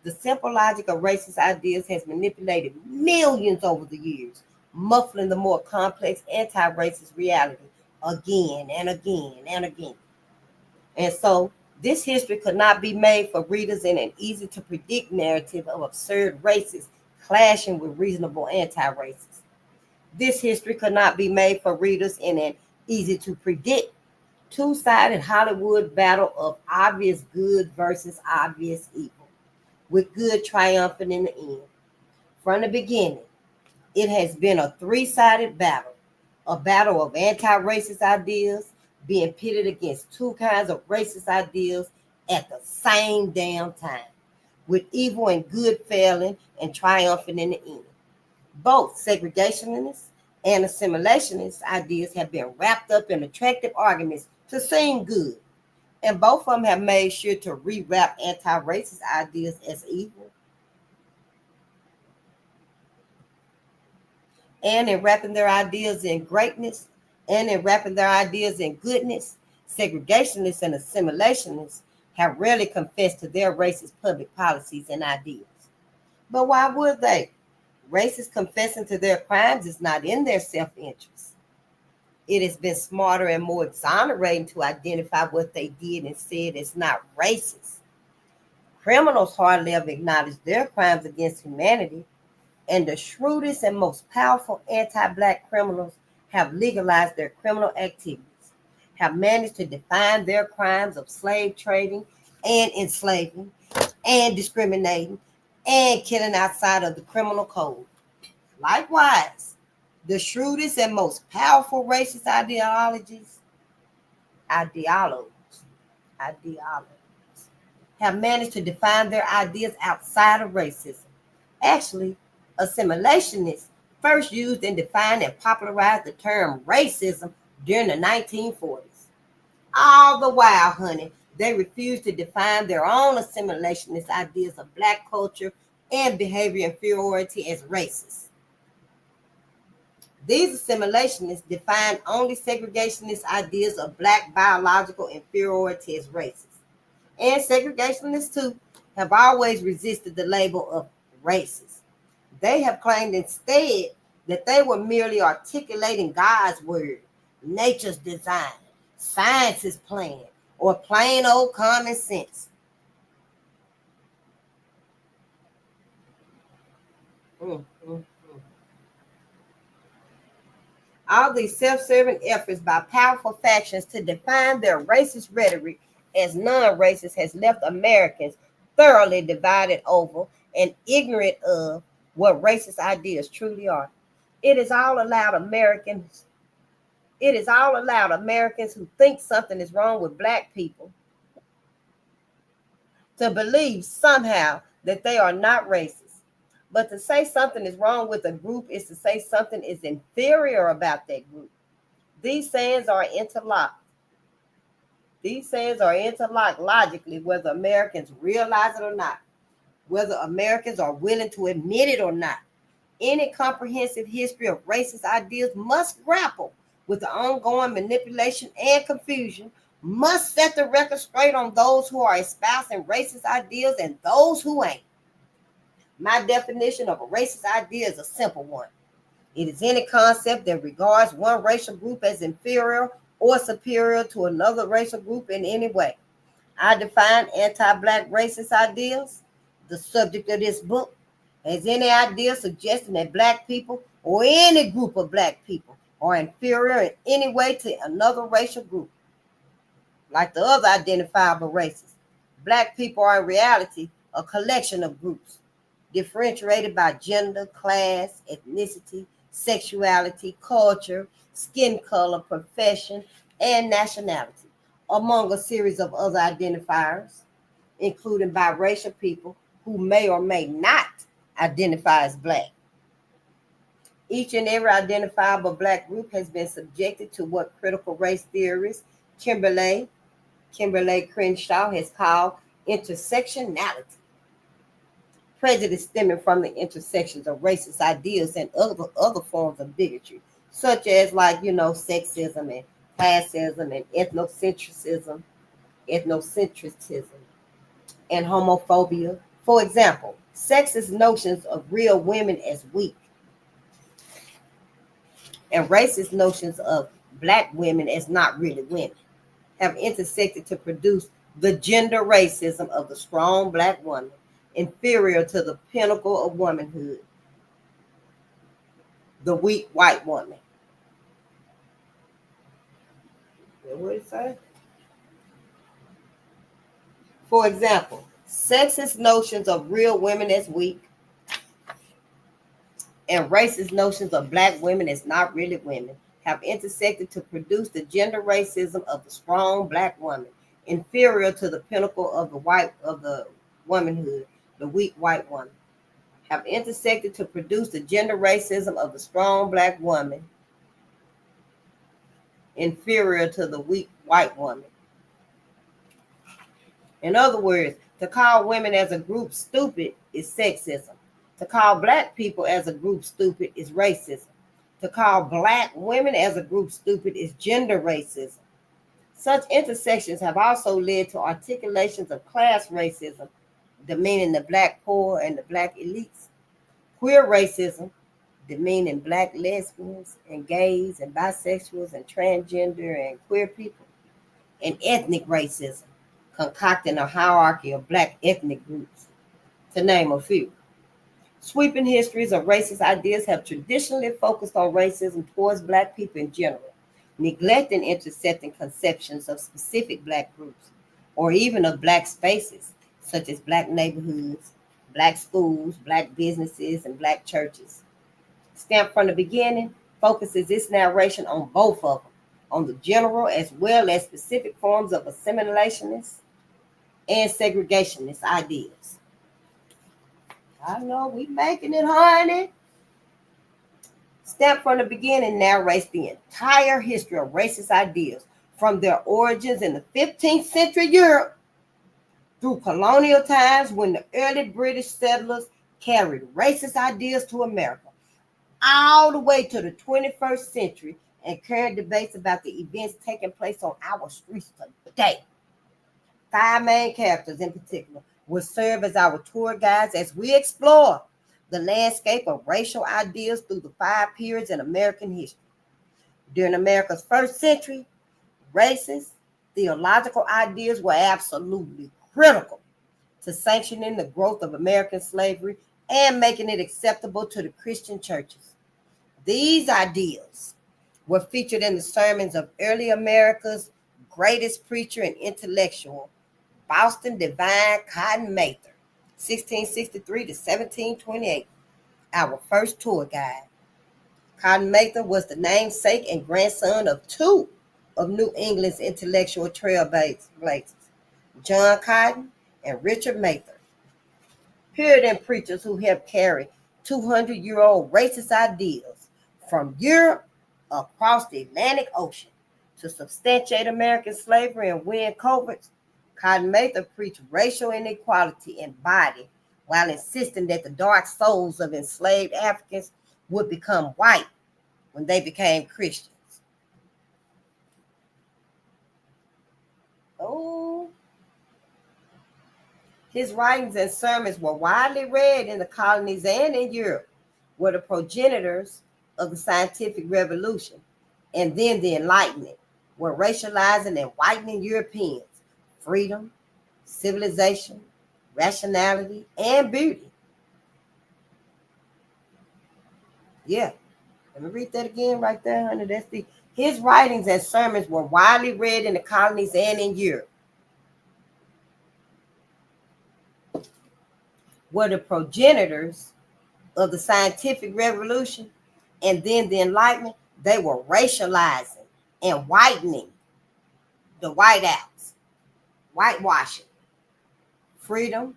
The simple logic of racist ideas has manipulated millions over the years, muffling the more complex anti-racist reality again and again and again. And so, this history could not be made for readers in an easy-to-predict narrative of absurd racists clashing with reasonable anti-racists. This history could not be made for readers in an easy-to-predict two-sided Hollywood battle of obvious good versus obvious evil, with good triumphant in the end. From the beginning, it has been a three-sided battle, a battle of anti-racist ideas being pitted against two kinds of racist ideas at the same damn time, with evil and good failing and triumphing in the end. Both segregationists and assimilationist ideas have been wrapped up in attractive arguments to seem good, and both of them have made sure to rewrap anti-racist ideas as evil. And in wrapping their ideas in greatness, and in wrapping their ideas in goodness, segregationists and assimilationists have rarely confessed to their racist public policies and ideas. But why would they? Racists confessing to their crimes is not in their self-interest. It has been smarter and more exonerating to identify what they did and said is not racist. Criminals hardly ever acknowledge their crimes against humanity, and the shrewdest and most powerful anti-black criminals have legalized their criminal activities, have managed to define their crimes of slave trading and enslaving and discriminating and killing outside of the criminal code. Likewise, the shrewdest and most powerful racist ideologues have managed to define their ideas outside of racism. Actually, assimilationists first used and defined and popularized the term racism during the 1940s. All the while, honey, they refused to define their own assimilationist ideas of Black culture and behavior inferiority as racist. These assimilationists defined only segregationist ideas of Black biological inferiority as racist. And segregationists, too, have always resisted the label of racist. They have claimed instead that they were merely articulating God's word, nature's design, science's plan, or plain old common sense. All these self-serving efforts by powerful factions to define their racist rhetoric as non-racist has left Americans thoroughly divided over and ignorant of what racist ideas truly are. It is all allowed Americans who think something is wrong with Black people to believe somehow that they are not racist. But to say something is wrong with a group is to say something is inferior about that group. These sayings are interlocked. Logically, whether Americans realize it or not, whether Americans are willing to admit it or not. Any comprehensive history of racist ideas must grapple with the ongoing manipulation and confusion, must set the record straight on those who are espousing racist ideas and those who ain't. My definition of a racist idea is a simple one. It is any concept that regards one racial group as inferior or superior to another racial group in any way. I define anti-Black racist ideas, the subject of this book, as any idea suggesting that Black people or any group of Black people are inferior in any way to another racial group. Like the other identifiable races, Black people are in reality a collection of groups, differentiated by gender, class, ethnicity, sexuality, culture, skin color, profession, and nationality, among a series of other identifiers, including biracial people who may or may not identify as Black. Each and every identifiable Black group has been subjected to what critical race theorist Kimberly Crenshaw has called intersectionality. Prejudice stemming from the intersections of racist ideas and other forms of bigotry, such as sexism and classism and ethnocentrism and homophobia. For example, sexist notions of real women as weak and racist notions of Black women as not really women have intersected to produce the gender racism of the strong Black woman, inferior to the pinnacle of womanhood, the weak white woman. What did it say? For example, sexist notions of real women as weak and racist notions of Black women as not really women have intersected to produce the gender racism of the strong Black woman, inferior to the pinnacle of the womanhood, the weak white woman. Have intersected to produce the gender racism of the strong Black woman, inferior to the weak white woman. In other words, to call women as a group stupid is sexism. To call Black people as a group stupid is racism. To call Black women as a group stupid is gender racism. Such intersections have also led to articulations of class racism, demeaning the Black poor and the Black elites, queer racism, demeaning Black lesbians and gays and bisexuals and transgender and queer people, and ethnic racism, concocting a hierarchy of Black ethnic groups, to name a few. Sweeping histories of racist ideas have traditionally focused on racism towards Black people in general, neglecting intersecting conceptions of specific Black groups, or even of Black spaces, such as Black neighborhoods, Black schools, Black businesses, and Black churches. Stamped from the beginning focuses its narration on both of them, on the general as well as specific forms of assimilationist and segregationist ideas. I know we making it, honey. Stamp from the beginning narrates the entire history of racist ideas from their origins in the 15th century Europe through colonial times when the early British settlers carried racist ideas to America, all the way to the 21st century and current debates about the events taking place on our streets today. 5 main characters in particular will serve as our tour guides as we explore the landscape of racial ideas through the 5 periods in American history. During America's first century, racist theological ideas were absolutely critical to sanctioning the growth of American slavery and making it acceptable to the Christian churches. These ideas were featured in the sermons of early America's greatest preacher and intellectual, Boston Divine Cotton Mather, 1663 to 1728, our first tour guide. Cotton Mather was the namesake and grandson of 2 of New England's intellectual trailblazers, John Cotton and Richard Mather, Puritan preachers who helped carry 200-year-old racist ideas from Europe across the Atlantic Ocean to substantiate American slavery and win coverts. Cotton Mather preached racial inequality in body while insisting that the dark souls of enslaved Africans would become white when they became Christians. Oh, his writings and sermons were widely read in the colonies and in Europe, were the progenitors of the scientific revolution and then the Enlightenment, were racializing and whitening Europeans, freedom, civilization, rationality, and beauty. Yeah, let me read that again right there, honey. His writings and sermons were widely read in the colonies and in Europe, were the progenitors of the scientific revolution and then the Enlightenment. They were racializing and whitening the whiteouts, whitewashing, freedom,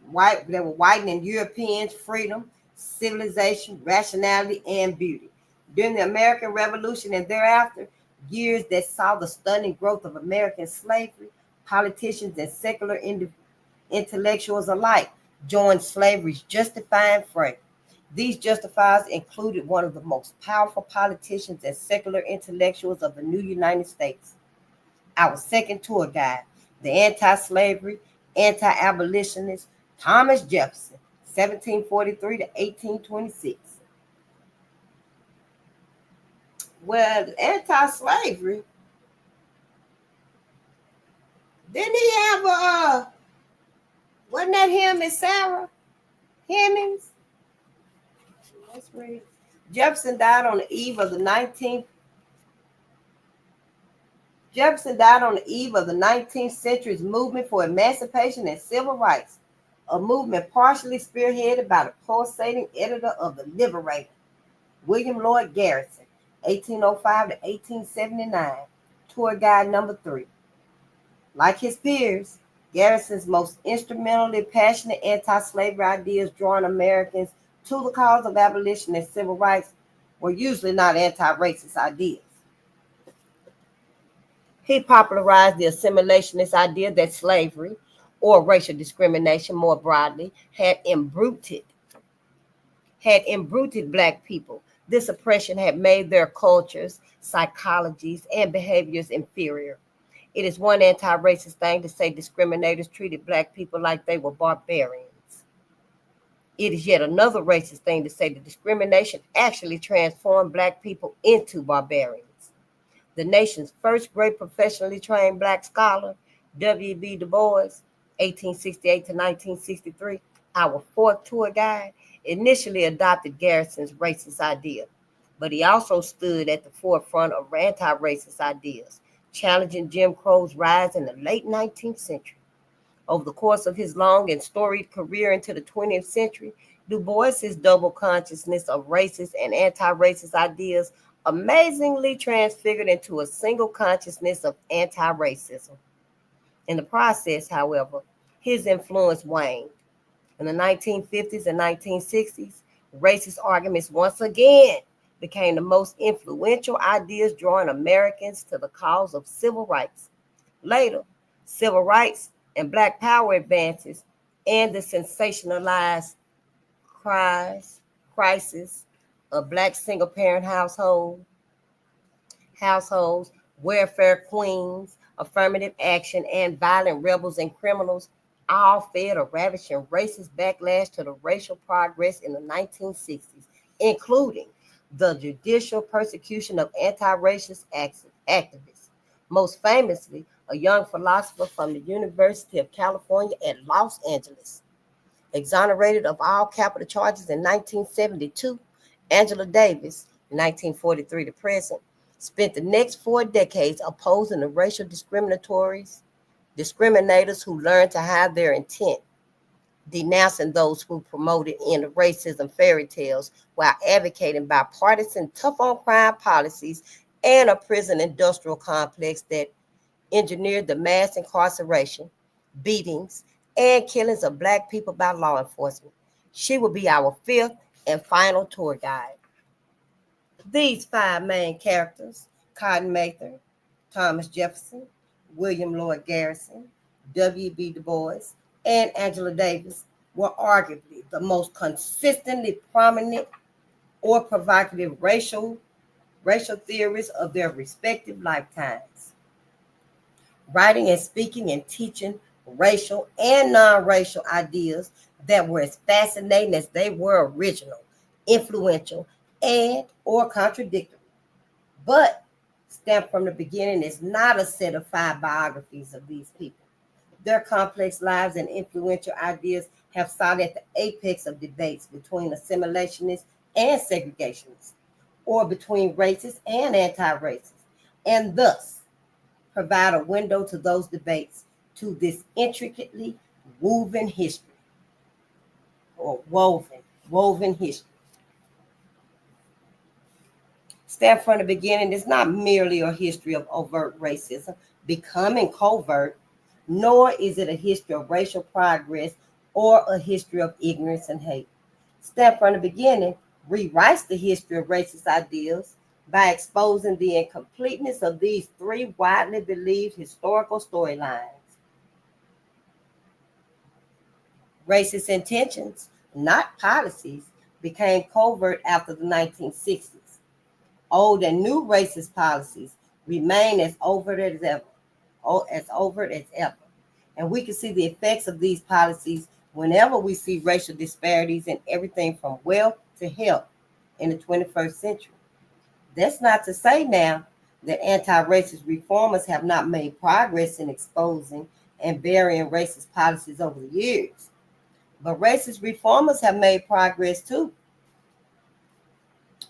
they were whitening Europeans' freedom, civilization, rationality, and beauty. During the American Revolution and thereafter, years that saw the stunning growth of American slavery, politicians and secular intellectuals alike joined slavery's justifying fray. These justifiers included one of the most powerful politicians and secular intellectuals of the new United States. Our second tour guide, the anti-slavery, anti-abolitionist Thomas Jefferson, 1743 to 1826. Well, anti-slavery, didn't he have wasn't that him and Sarah Hemings? Let's read. Jefferson died on the eve of the 19th century's movement for emancipation and civil rights, a movement partially spearheaded by the pulsating editor of the Liberator, William Lloyd Garrison, 1805 to 1879, tour guide number 3. Like his peers, Garrison's most instrumentally passionate anti-slavery ideas drawing Americans to the cause of abolition and civil rights were usually not anti-racist ideas. He popularized the assimilationist idea that slavery, or racial discrimination more broadly, had imbruted Black people. This oppression had made their cultures, psychologies, and behaviors inferior. It is one anti-racist thing to say discriminators treated Black people like they were barbarians. It is yet another racist thing to say that discrimination actually transformed Black people into barbarians. The nation's first great professionally trained Black scholar, W.B. Du Bois, 1868 to 1963, our fourth tour guide, initially adopted Garrison's racist idea, but he also stood at the forefront of anti-racist ideas, challenging Jim Crow's rise in the late 19th century. Over the course of his long and storied career into the 20th century, Du Bois's double consciousness of racist and anti-racist ideas amazingly transfigured into a single consciousness of anti-racism. In the process, however, his influence waned. In the 1950s and 1960s, racist arguments once again became the most influential ideas drawing Americans to the cause of civil rights. Later, civil rights and Black power advances and the sensationalized crisis of Black single-parent households, welfare queens, affirmative action, and violent rebels and criminals all fed a ravishing racist backlash to the racial progress in the 1960s, including the judicial persecution of anti-racist activists. Most famously, a young philosopher from the University of California at Los Angeles. Exonerated of all capital charges in 1972, Angela Davis, 1943 to present, spent the next 4 decades opposing the racial discriminators who learned to hide their intent, denouncing those who promoted racism fairy tales while advocating bipartisan tough-on-crime policies and a prison industrial complex that engineered the mass incarceration, beatings, and killings of Black people by law enforcement. She will be our 5th and final tour guide. These 5 main characters, Cotton Mather, Thomas Jefferson, William Lloyd Garrison, W.B. Du Bois, and Angela Davis, were arguably the most consistently prominent or provocative racial theorists of their respective lifetimes. Writing and speaking and teaching racial and non-racial ideas that were as fascinating as they were original, influential, and or contradictory. But Stamped from the Beginning is not a set of 5 biographies of these people. Their complex lives and influential ideas have sat at the apex of debates between assimilationists and segregationists, or between racists and anti-racists, and thus provide a window to those debates, to this intricately woven history, or woven history. Stamped from the Beginning is not merely a history of overt racism becoming covert, nor is it a history of racial progress or a history of ignorance and hate. Stamped from the Beginning rewrites the history of racist ideals by exposing the incompleteness of these 3 widely believed historical storylines. Racist intentions, not policies, became covert after the 1960s. Old and new racist policies remain as overt as ever. And we can see the effects of these policies whenever we see racial disparities in everything from wealth to health in the 21st century. That's not to say now that anti-racist reformers have not made progress in exposing and burying racist policies over the years. But racist reformers have made progress too.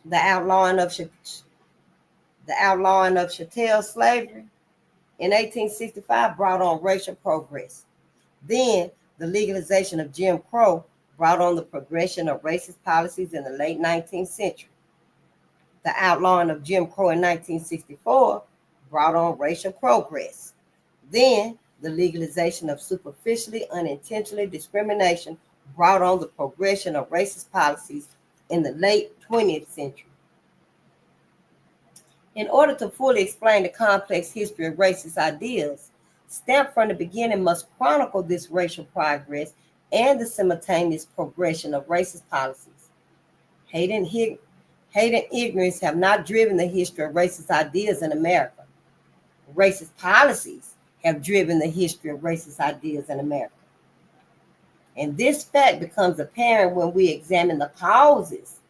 The outlawing of chattel slavery in 1865 brought on racial progress. Then the legalization of Jim Crow brought on the progression of racist policies in the late 19th century. The outlawing of Jim Crow in 1964 brought on racial progress. Then the legalization of superficially unintentional discrimination brought on the progression of racist policies in the late 20th century. In order to fully explain the complex history of racist ideas, Stamped from the Beginning must chronicle this racial progress and the simultaneous progression of racist policies. Hate and ignorance have not driven the history of racist ideas in America. Racist policies have driven the history of racist ideas in America. And this fact becomes apparent when we examine the causes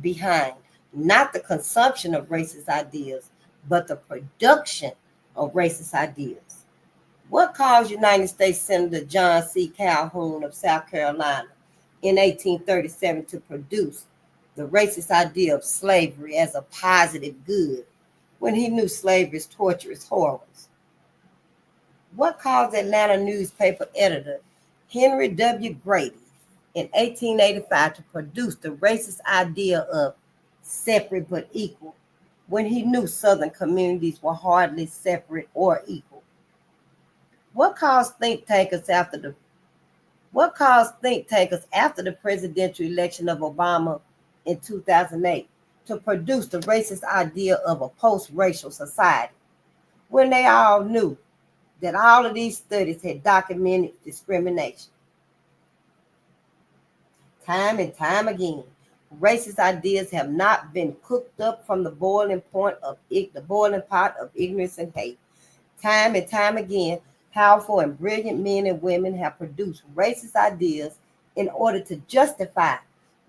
behind not the consumption of racist ideas, but the production of racist ideas. What caused United States Senator John C. Calhoun of South Carolina in 1837 to produce the racist idea of slavery as a positive good when he knew slavery's torturous horrors? What caused Atlanta newspaper editor Henry W. Grady in 1885 to produce the racist idea of separate but equal when he knew Southern communities were hardly separate or equal? What caused think tankers after the presidential election of Obama in 2008 to produce the racist idea of a post-racial society when they all knew that all of these studies had documented discrimination? Time and time again, racist ideas have not been cooked up from the boiling pot of ignorance and hate. Time and time again, powerful and brilliant men and women have produced racist ideas in order to justify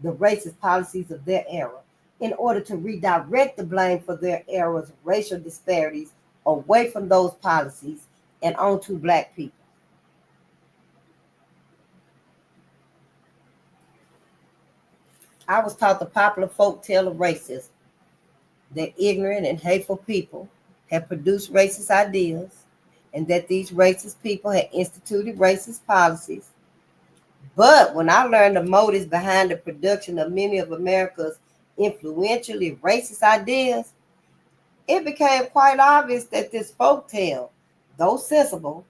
the racist policies of their era, in order to redirect the blame for their era's racial disparities away from those policies and onto Black people. I was taught the popular folk tale of racism, that ignorant and hateful people had produced racist ideas, and that these racist people had instituted racist policies. But when I learned the motives behind the production of many of America's influentially racist ideas, it became quite obvious that this folk tale, though sensible,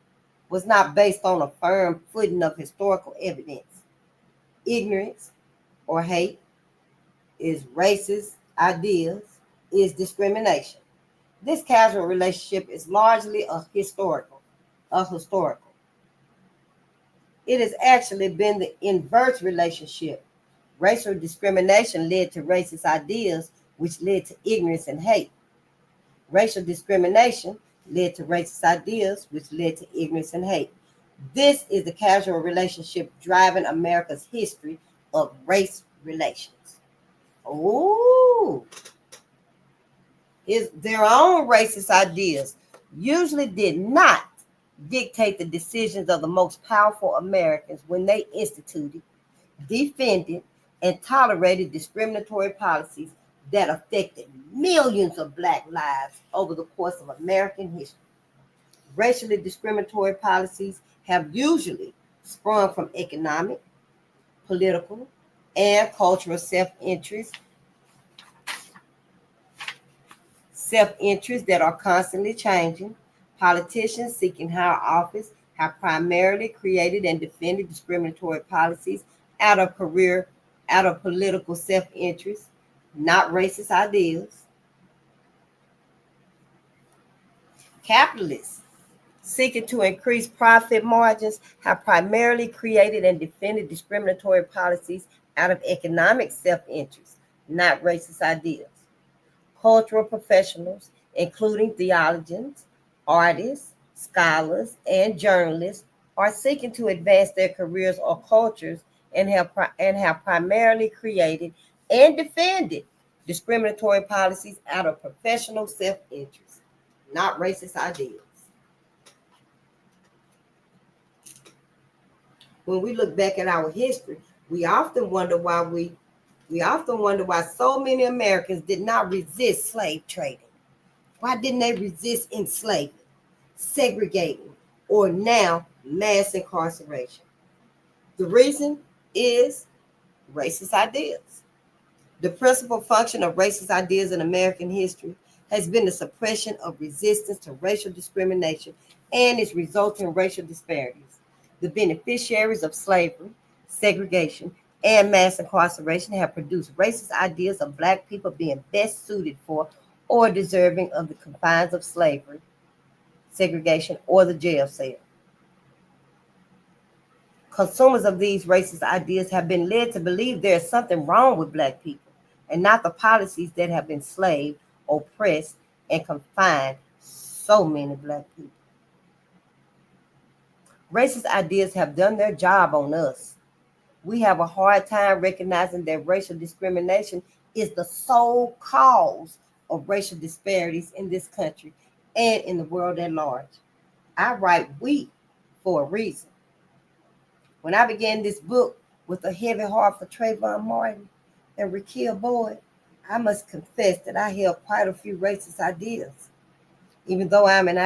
was not based on a firm footing of historical evidence. Ignorance or hate is racist ideas, is discrimination. This casual relationship is largely a historical. It has actually been the inverse relationship. Racial discrimination led to racist ideas, which led to ignorance and hate. Racial discrimination led to racist ideas, which led to ignorance and hate. This is the casual relationship driving America's history of race relations. Ooh. Their own racist ideas usually did not dictate the decisions of the most powerful Americans when they instituted, defended, and tolerated discriminatory policies that affected millions of Black lives over the course of American history. Racially discriminatory policies have usually sprung from economic, political, and cultural self-interest that are constantly changing. Politicians seeking higher office have primarily created and defended discriminatory policies out of political self-interest, not racist ideas. Capitalists seeking to increase profit margins have primarily created and defended discriminatory policies out of economic self-interest, not racist ideas. Cultural professionals, including theologians, artists, scholars, and journalists, are seeking to advance their careers or cultures and have primarily created and defended discriminatory policies out of professional self-interest, not racist ideas. When we look back at our history, we often wonder why so many Americans did not resist slave trading. Why didn't they resist enslavement, segregating, or now mass incarceration? The reason is racist ideas. The principal function of racist ideas in American history has been the suppression of resistance to racial discrimination and its resulting racial disparities. The beneficiaries of slavery, segregation, and mass incarceration have produced racist ideas of Black people being best suited for or deserving of the confines of slavery, segregation, or the jail cell. Consumers of these racist ideas have been led to believe there is something wrong with Black people and not the policies that have enslaved, oppressed, and confined so many Black people. Racist ideas have done their job on us. We have a hard time recognizing that racial discrimination is the sole cause of racial disparities in this country and in the world at large. I write we for a reason. When I began this book with a heavy heart for Trayvon Martin and Rekia Boyd, I must confess that I held quite a few racist ideas. Even though I am an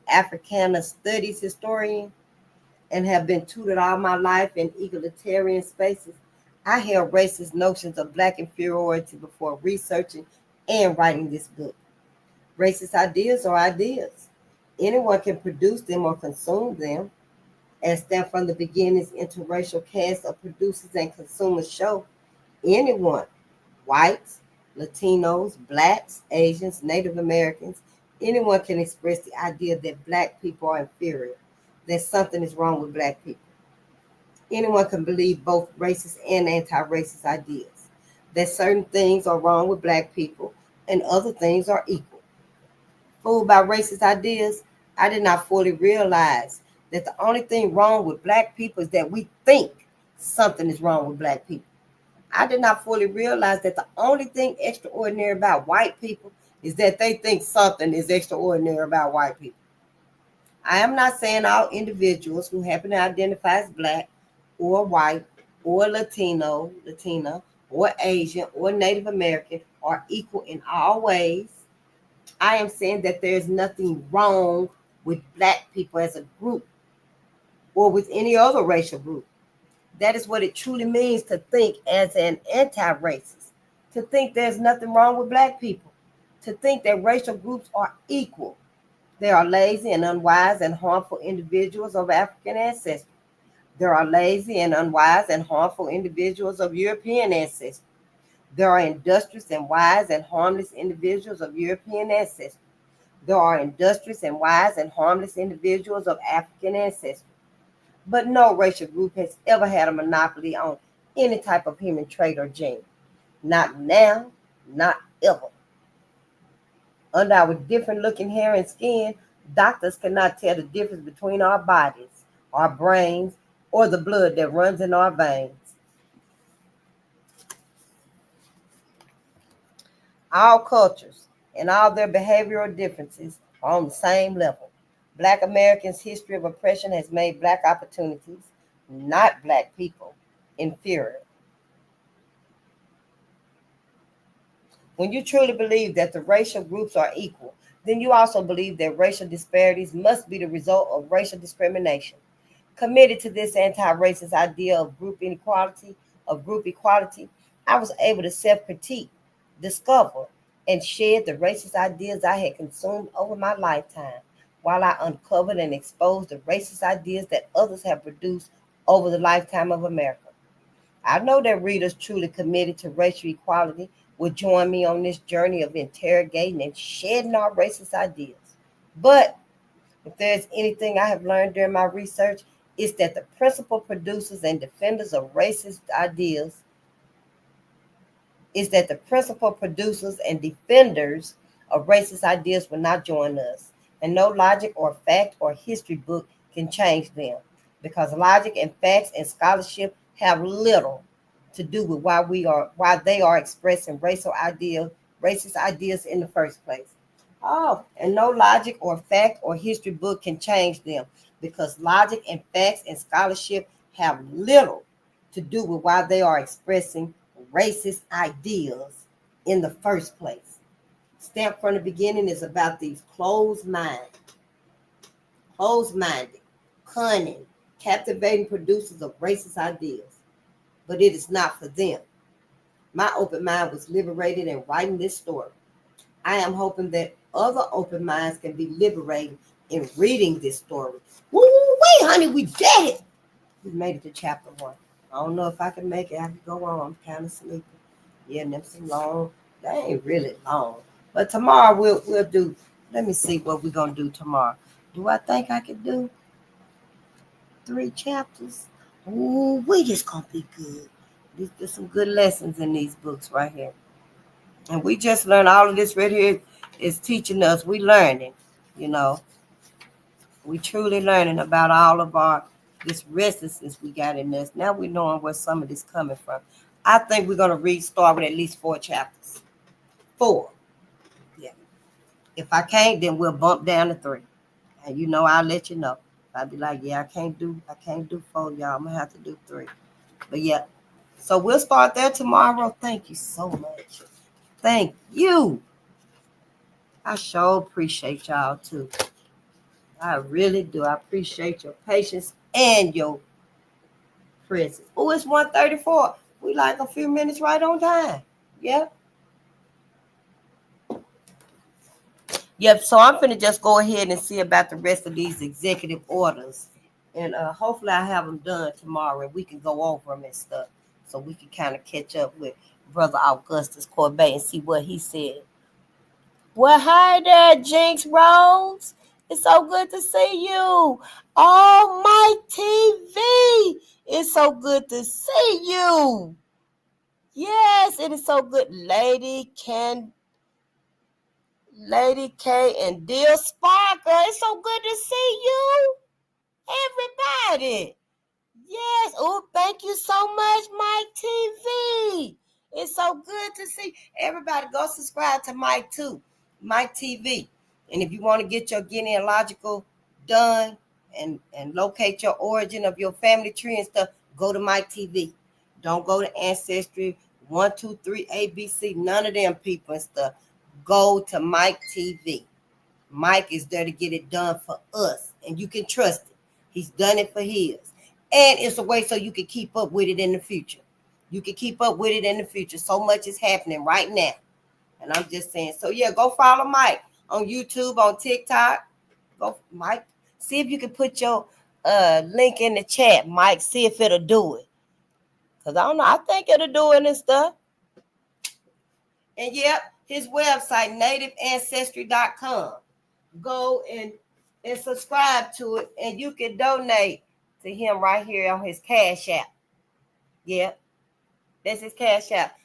Africana studies historian and have been tutored all my life in egalitarian spaces, I held racist notions of black inferiority before researching and writing this book. Racist ideas are ideas. Anyone can produce them or consume them. As that from the beginning's interracial cast of producers and consumers show, anyone, whites, Latinos, blacks, Asians, Native Americans, anyone can express the idea that black people are inferior, that something is wrong with black people. Anyone can believe both racist and anti-racist ideas, that certain things are wrong with black people and other things are equal. Fooled by racist ideas, I did not fully realize that the only thing wrong with black people is that we think something is wrong with black people. I did not fully realize that the only thing extraordinary about white people is that they think something is extraordinary about white people. I am not saying all individuals who happen to identify as black or white or Latino, Latina, or Asian or Native American are equal in all ways. I am saying that there is nothing wrong with black people as a group or with any other racial group. That is what it truly means to think as an anti-racist, to think there's nothing wrong with black people, to think that racial groups are equal. There are lazy and unwise and harmful individuals of African ancestry. There are lazy and unwise and harmful individuals of European ancestry. There are industrious and wise and harmless individuals of European ancestry. There are industrious and wise and harmless individuals of African ancestry. But no racial group has ever had a monopoly on any type of human trait or gene. Not now, not ever. Under our different looking hair and skin, doctors cannot tell the difference between our bodies, our brains, or the blood that runs in our veins. All cultures and all their behavioral differences are on the same level. Black Americans' history of oppression has made black opportunities, not black people, inferior. When you truly believe that the racial groups are equal, then you also believe that racial disparities must be the result of racial discrimination. Committed to this anti-racist idea of group equality, I was able to self-critique, discover, and shed the racist ideas I had consumed over my lifetime, while I uncovered and exposed the racist ideas that others have produced over the lifetime of America. I know that readers truly committed to racial equality will join me on this journey of interrogating and shedding our racist ideas. But if there's anything I have learned during my research, it's that the principal producers and defenders of racist ideas is that the principal producers and defenders of racist ideas will not join us. And no logic or fact or history book can change them. Because logic and facts and scholarship have little to do with why they are expressing racist ideas in the first place. Oh, and no logic or fact or history book can change them because logic and facts and scholarship have little to do with why they are expressing racist ideas in the first place. Stamped from the beginning is about these closed-minded, cunning, captivating producers of racist ideas. But it is not for them. My open mind was liberated in writing this story. I am hoping that other open minds can be liberated in reading this story. Woo, wait, honey, we did it. We made it to chapter 1. I don't know if I can make it. I can go on. I'm kind of sleepy. Yeah, and them some long. They ain't really long. But tomorrow we'll do. Let me see what we're gonna do tomorrow. Do I think I can do 3 chapters? Ooh, we just gonna be good. There's some good lessons in these books right here. And we just learned all of this right here is teaching us. We learning, you know. We truly learning about all of this restlessness we got in us. Now we knowing where some of this coming from. I think we're gonna start with at least 4 chapters. 4. Yeah. If I can't, then we'll bump down to 3. And you know, I'll let you know. I'll be like, yeah, I can't do 4, y'all. I'm gonna have to do 3. But yeah. So we'll start there tomorrow. Thank you so much. Thank you. I sure appreciate y'all too. I really do. I appreciate your patience and your presence. Oh, it's 1:34. We like a few minutes right on time. Yep. Yep. So I'm finna just go ahead and see about the rest of these executive orders. And hopefully I have them done tomorrow and we can go over them and stuff. So we can kind of catch up with Brother Augustus Corbett and see what he said. Well, hi there, Jinx Rose. It's so good to see you. Oh, my TV. It's so good to see you. Yes, it is so good. Lady K and Dear Sparker. It's so good to see you. Everybody. Yes. Oh, thank you so much, Mike TV. It's so good to see everybody. Go subscribe to Mike too, Mike TV. And if you want to get your genealogical done and locate your origin of your family tree and stuff, go to Mike TV. Don't go to Ancestry 123 ABC. None of them people and stuff. Go to Mike TV. Mike is there to get it done for us, and you can trust it. He's done it for his. And it's a way so you can keep up with it in the future. You can keep up with it in the future. So much is happening right now. And I'm just saying, so yeah, go follow Mike on YouTube, on TikTok. Go, Mike. See if you can put your link in the chat, Mike. See if it'll do it. Because I don't know. I think it'll do it and stuff. And yep, his website, nativeancestry.com. Go and subscribe to it, and you can donate to him right here on his Cash App. Yeah, that's his Cash App.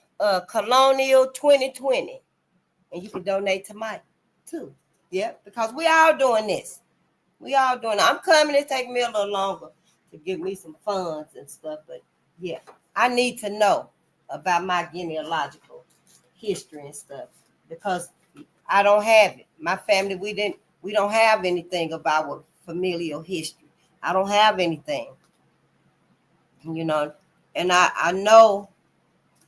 Colonial 2020. And you can donate to Mike too. Yeah, because we all doing this. We all doing it. I'm coming. It's taking me a little longer to give me some funds and stuff. But yeah, I need to know about my genealogical history and stuff because I don't have it. My family, we don't have anything about our familial history. I don't have anything. You know, and I know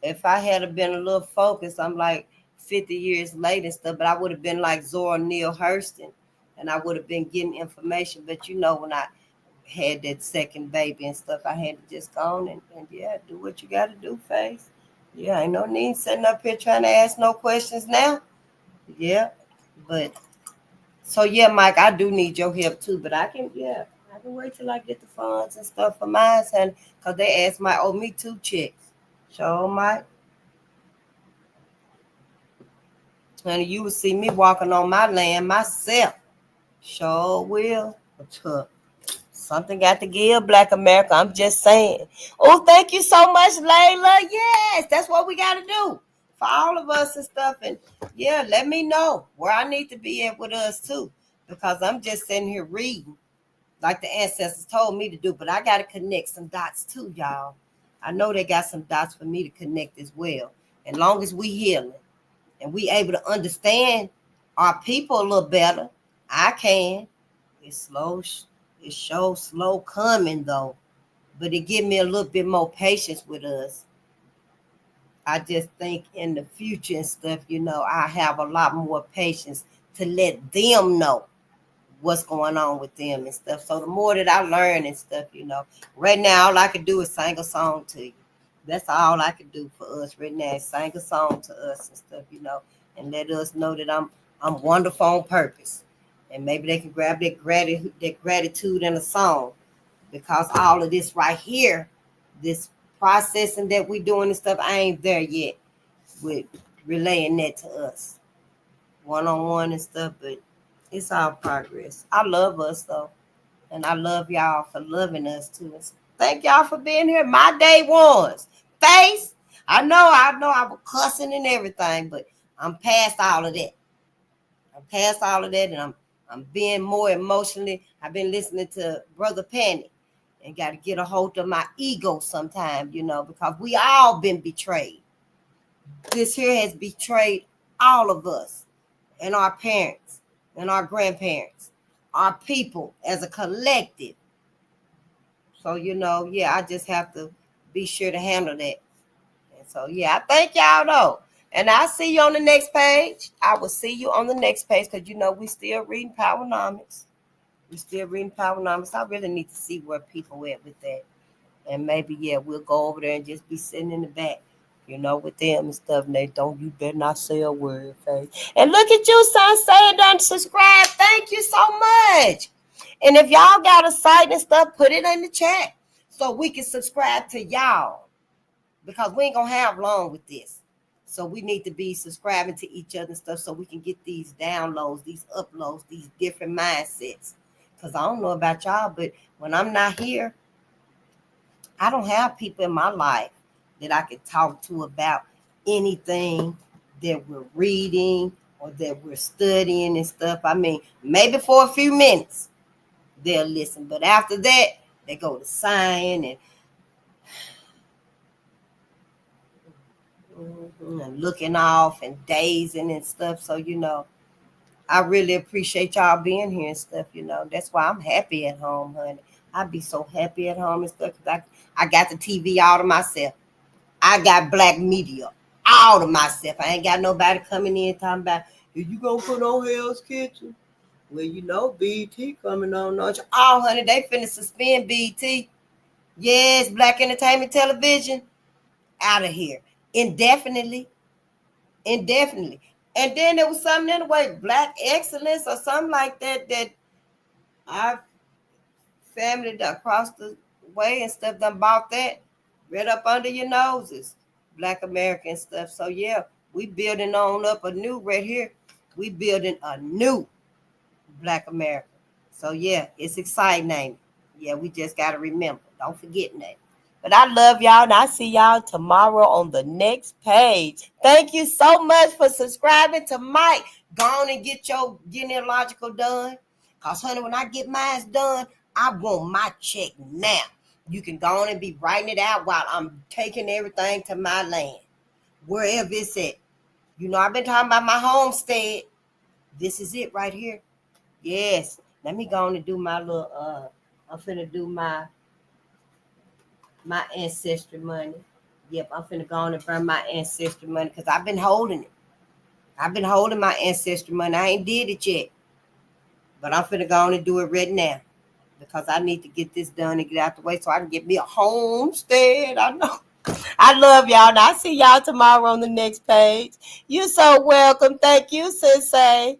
if I had been a little focused, I'm like 50 years late and stuff, but I would have been like Zora Neale Hurston and I would have been getting information. But you know, when I had that second baby and stuff, I had to just go on and yeah, do what you got to do, Face. Yeah, ain't no need sitting up here trying to ask no questions now. Yeah, but so yeah, Mike, I do need your help too, but I can wait till I get the funds and stuff for mine, honey, because they asked my owe me 2 checks. So, Mike, honey, you will see me walking on my land myself. Sure will. Something got to give, Black America. I'm just saying. Oh, thank you so much, Layla. Yes, that's what we got to do for all of us and stuff. And yeah, let me know where I need to be at with us too, because I'm just sitting here reading like the ancestors told me to do. But I got to connect some dots too, y'all. I know they got some dots for me to connect as well. And long as we healing and we able to understand our people a little better, I can. It's slow. It shows slow coming though, but it give me a little bit more patience with us. I just think in the future and stuff, you know, I have a lot more patience to let them know what's going on with them and stuff. So the more that I learn and stuff, you know, right now all I can do is sing a song to you. That's all I can do for us right now is sing a song to us and stuff, you know, and let us know that I'm wonderful on purpose. And maybe they can grab that gratitude in a song, because all of this right here, this processing that we doing and stuff, I ain't there yet with relaying that to us one-on-one and stuff, but it's all progress. I love us though, and I love y'all for loving us too. Thank y'all for being here. My day ones. Face. I know I was cussing and everything, but I'm past all of that. I'm past all of that, and I'm being more emotionally. I've been listening to Brother Panic and got to get a hold of my ego sometime, you know, because we all been betrayed. This here has betrayed all of us and our parents and our grandparents, our people as a collective. So, you know, yeah, I just have to be sure to handle that. And so, yeah, I thank y'all though. And I'll see you on the next page. I will see you on the next page because, you know, we still reading Powernomics. I really need to see where people at with that And maybe, yeah, we'll go over there and just be sitting in the back, with them and stuff. And you better not say a word, face. And look at you, son, saying done subscribe. Thank you so much. And if y'all got a site and stuff, put it in the chat so we can subscribe to y'all. Because we ain't going to have long with this. So we need to be subscribing to each other and stuff so we can get these downloads, these uploads, these different mindsets. Because I don't know about y'all, but when I'm not here, I don't have people in my life that I can talk to about anything that we're reading or that we're studying and stuff. I mean, maybe for a few minutes they'll listen, but after that, they go to sighing and looking off and dazing and stuff. So, I really appreciate y'all being here and stuff. That's why I'm happy at home, honey. I'd be so happy at home and stuff because I got the TV all to myself. I got black media all to myself. I ain't got nobody coming in talking about, you gonna put on Hell's Kitchen? Well, BET coming on. Oh, honey, they finna suspend BET. Yes, Black Entertainment Television. Out of here. Indefinitely. And then there was something in the way, Black Excellence or something like that our family across the way and stuff done bought that right up under your noses. Black American stuff. So yeah, we building on up a new right here. We building a new Black America. So yeah, it's exciting, ain't it? Yeah, we just got to remember. Don't forget that. But I love y'all, and I see y'all tomorrow on the next page. Thank you so much for subscribing to Mike. Go on and get your genealogical done. Because, honey, when I get mine done, I want my check now. You can go on and be writing it out while I'm taking everything to my land, wherever it's at. I've been talking about my homestead. This is it right here. Yes. Let me go on and do my little, I'm finna do my ancestry money. Yep, I'm finna go on and burn my ancestry money because I've been holding it. I've been holding my ancestry money. I ain't did it yet. But I'm finna go on and do it right now because I need to get this done and get out the way so I can get me a homestead. I know. I love y'all. And I'll see y'all tomorrow on the next page. You're so welcome. Thank you, Sensei.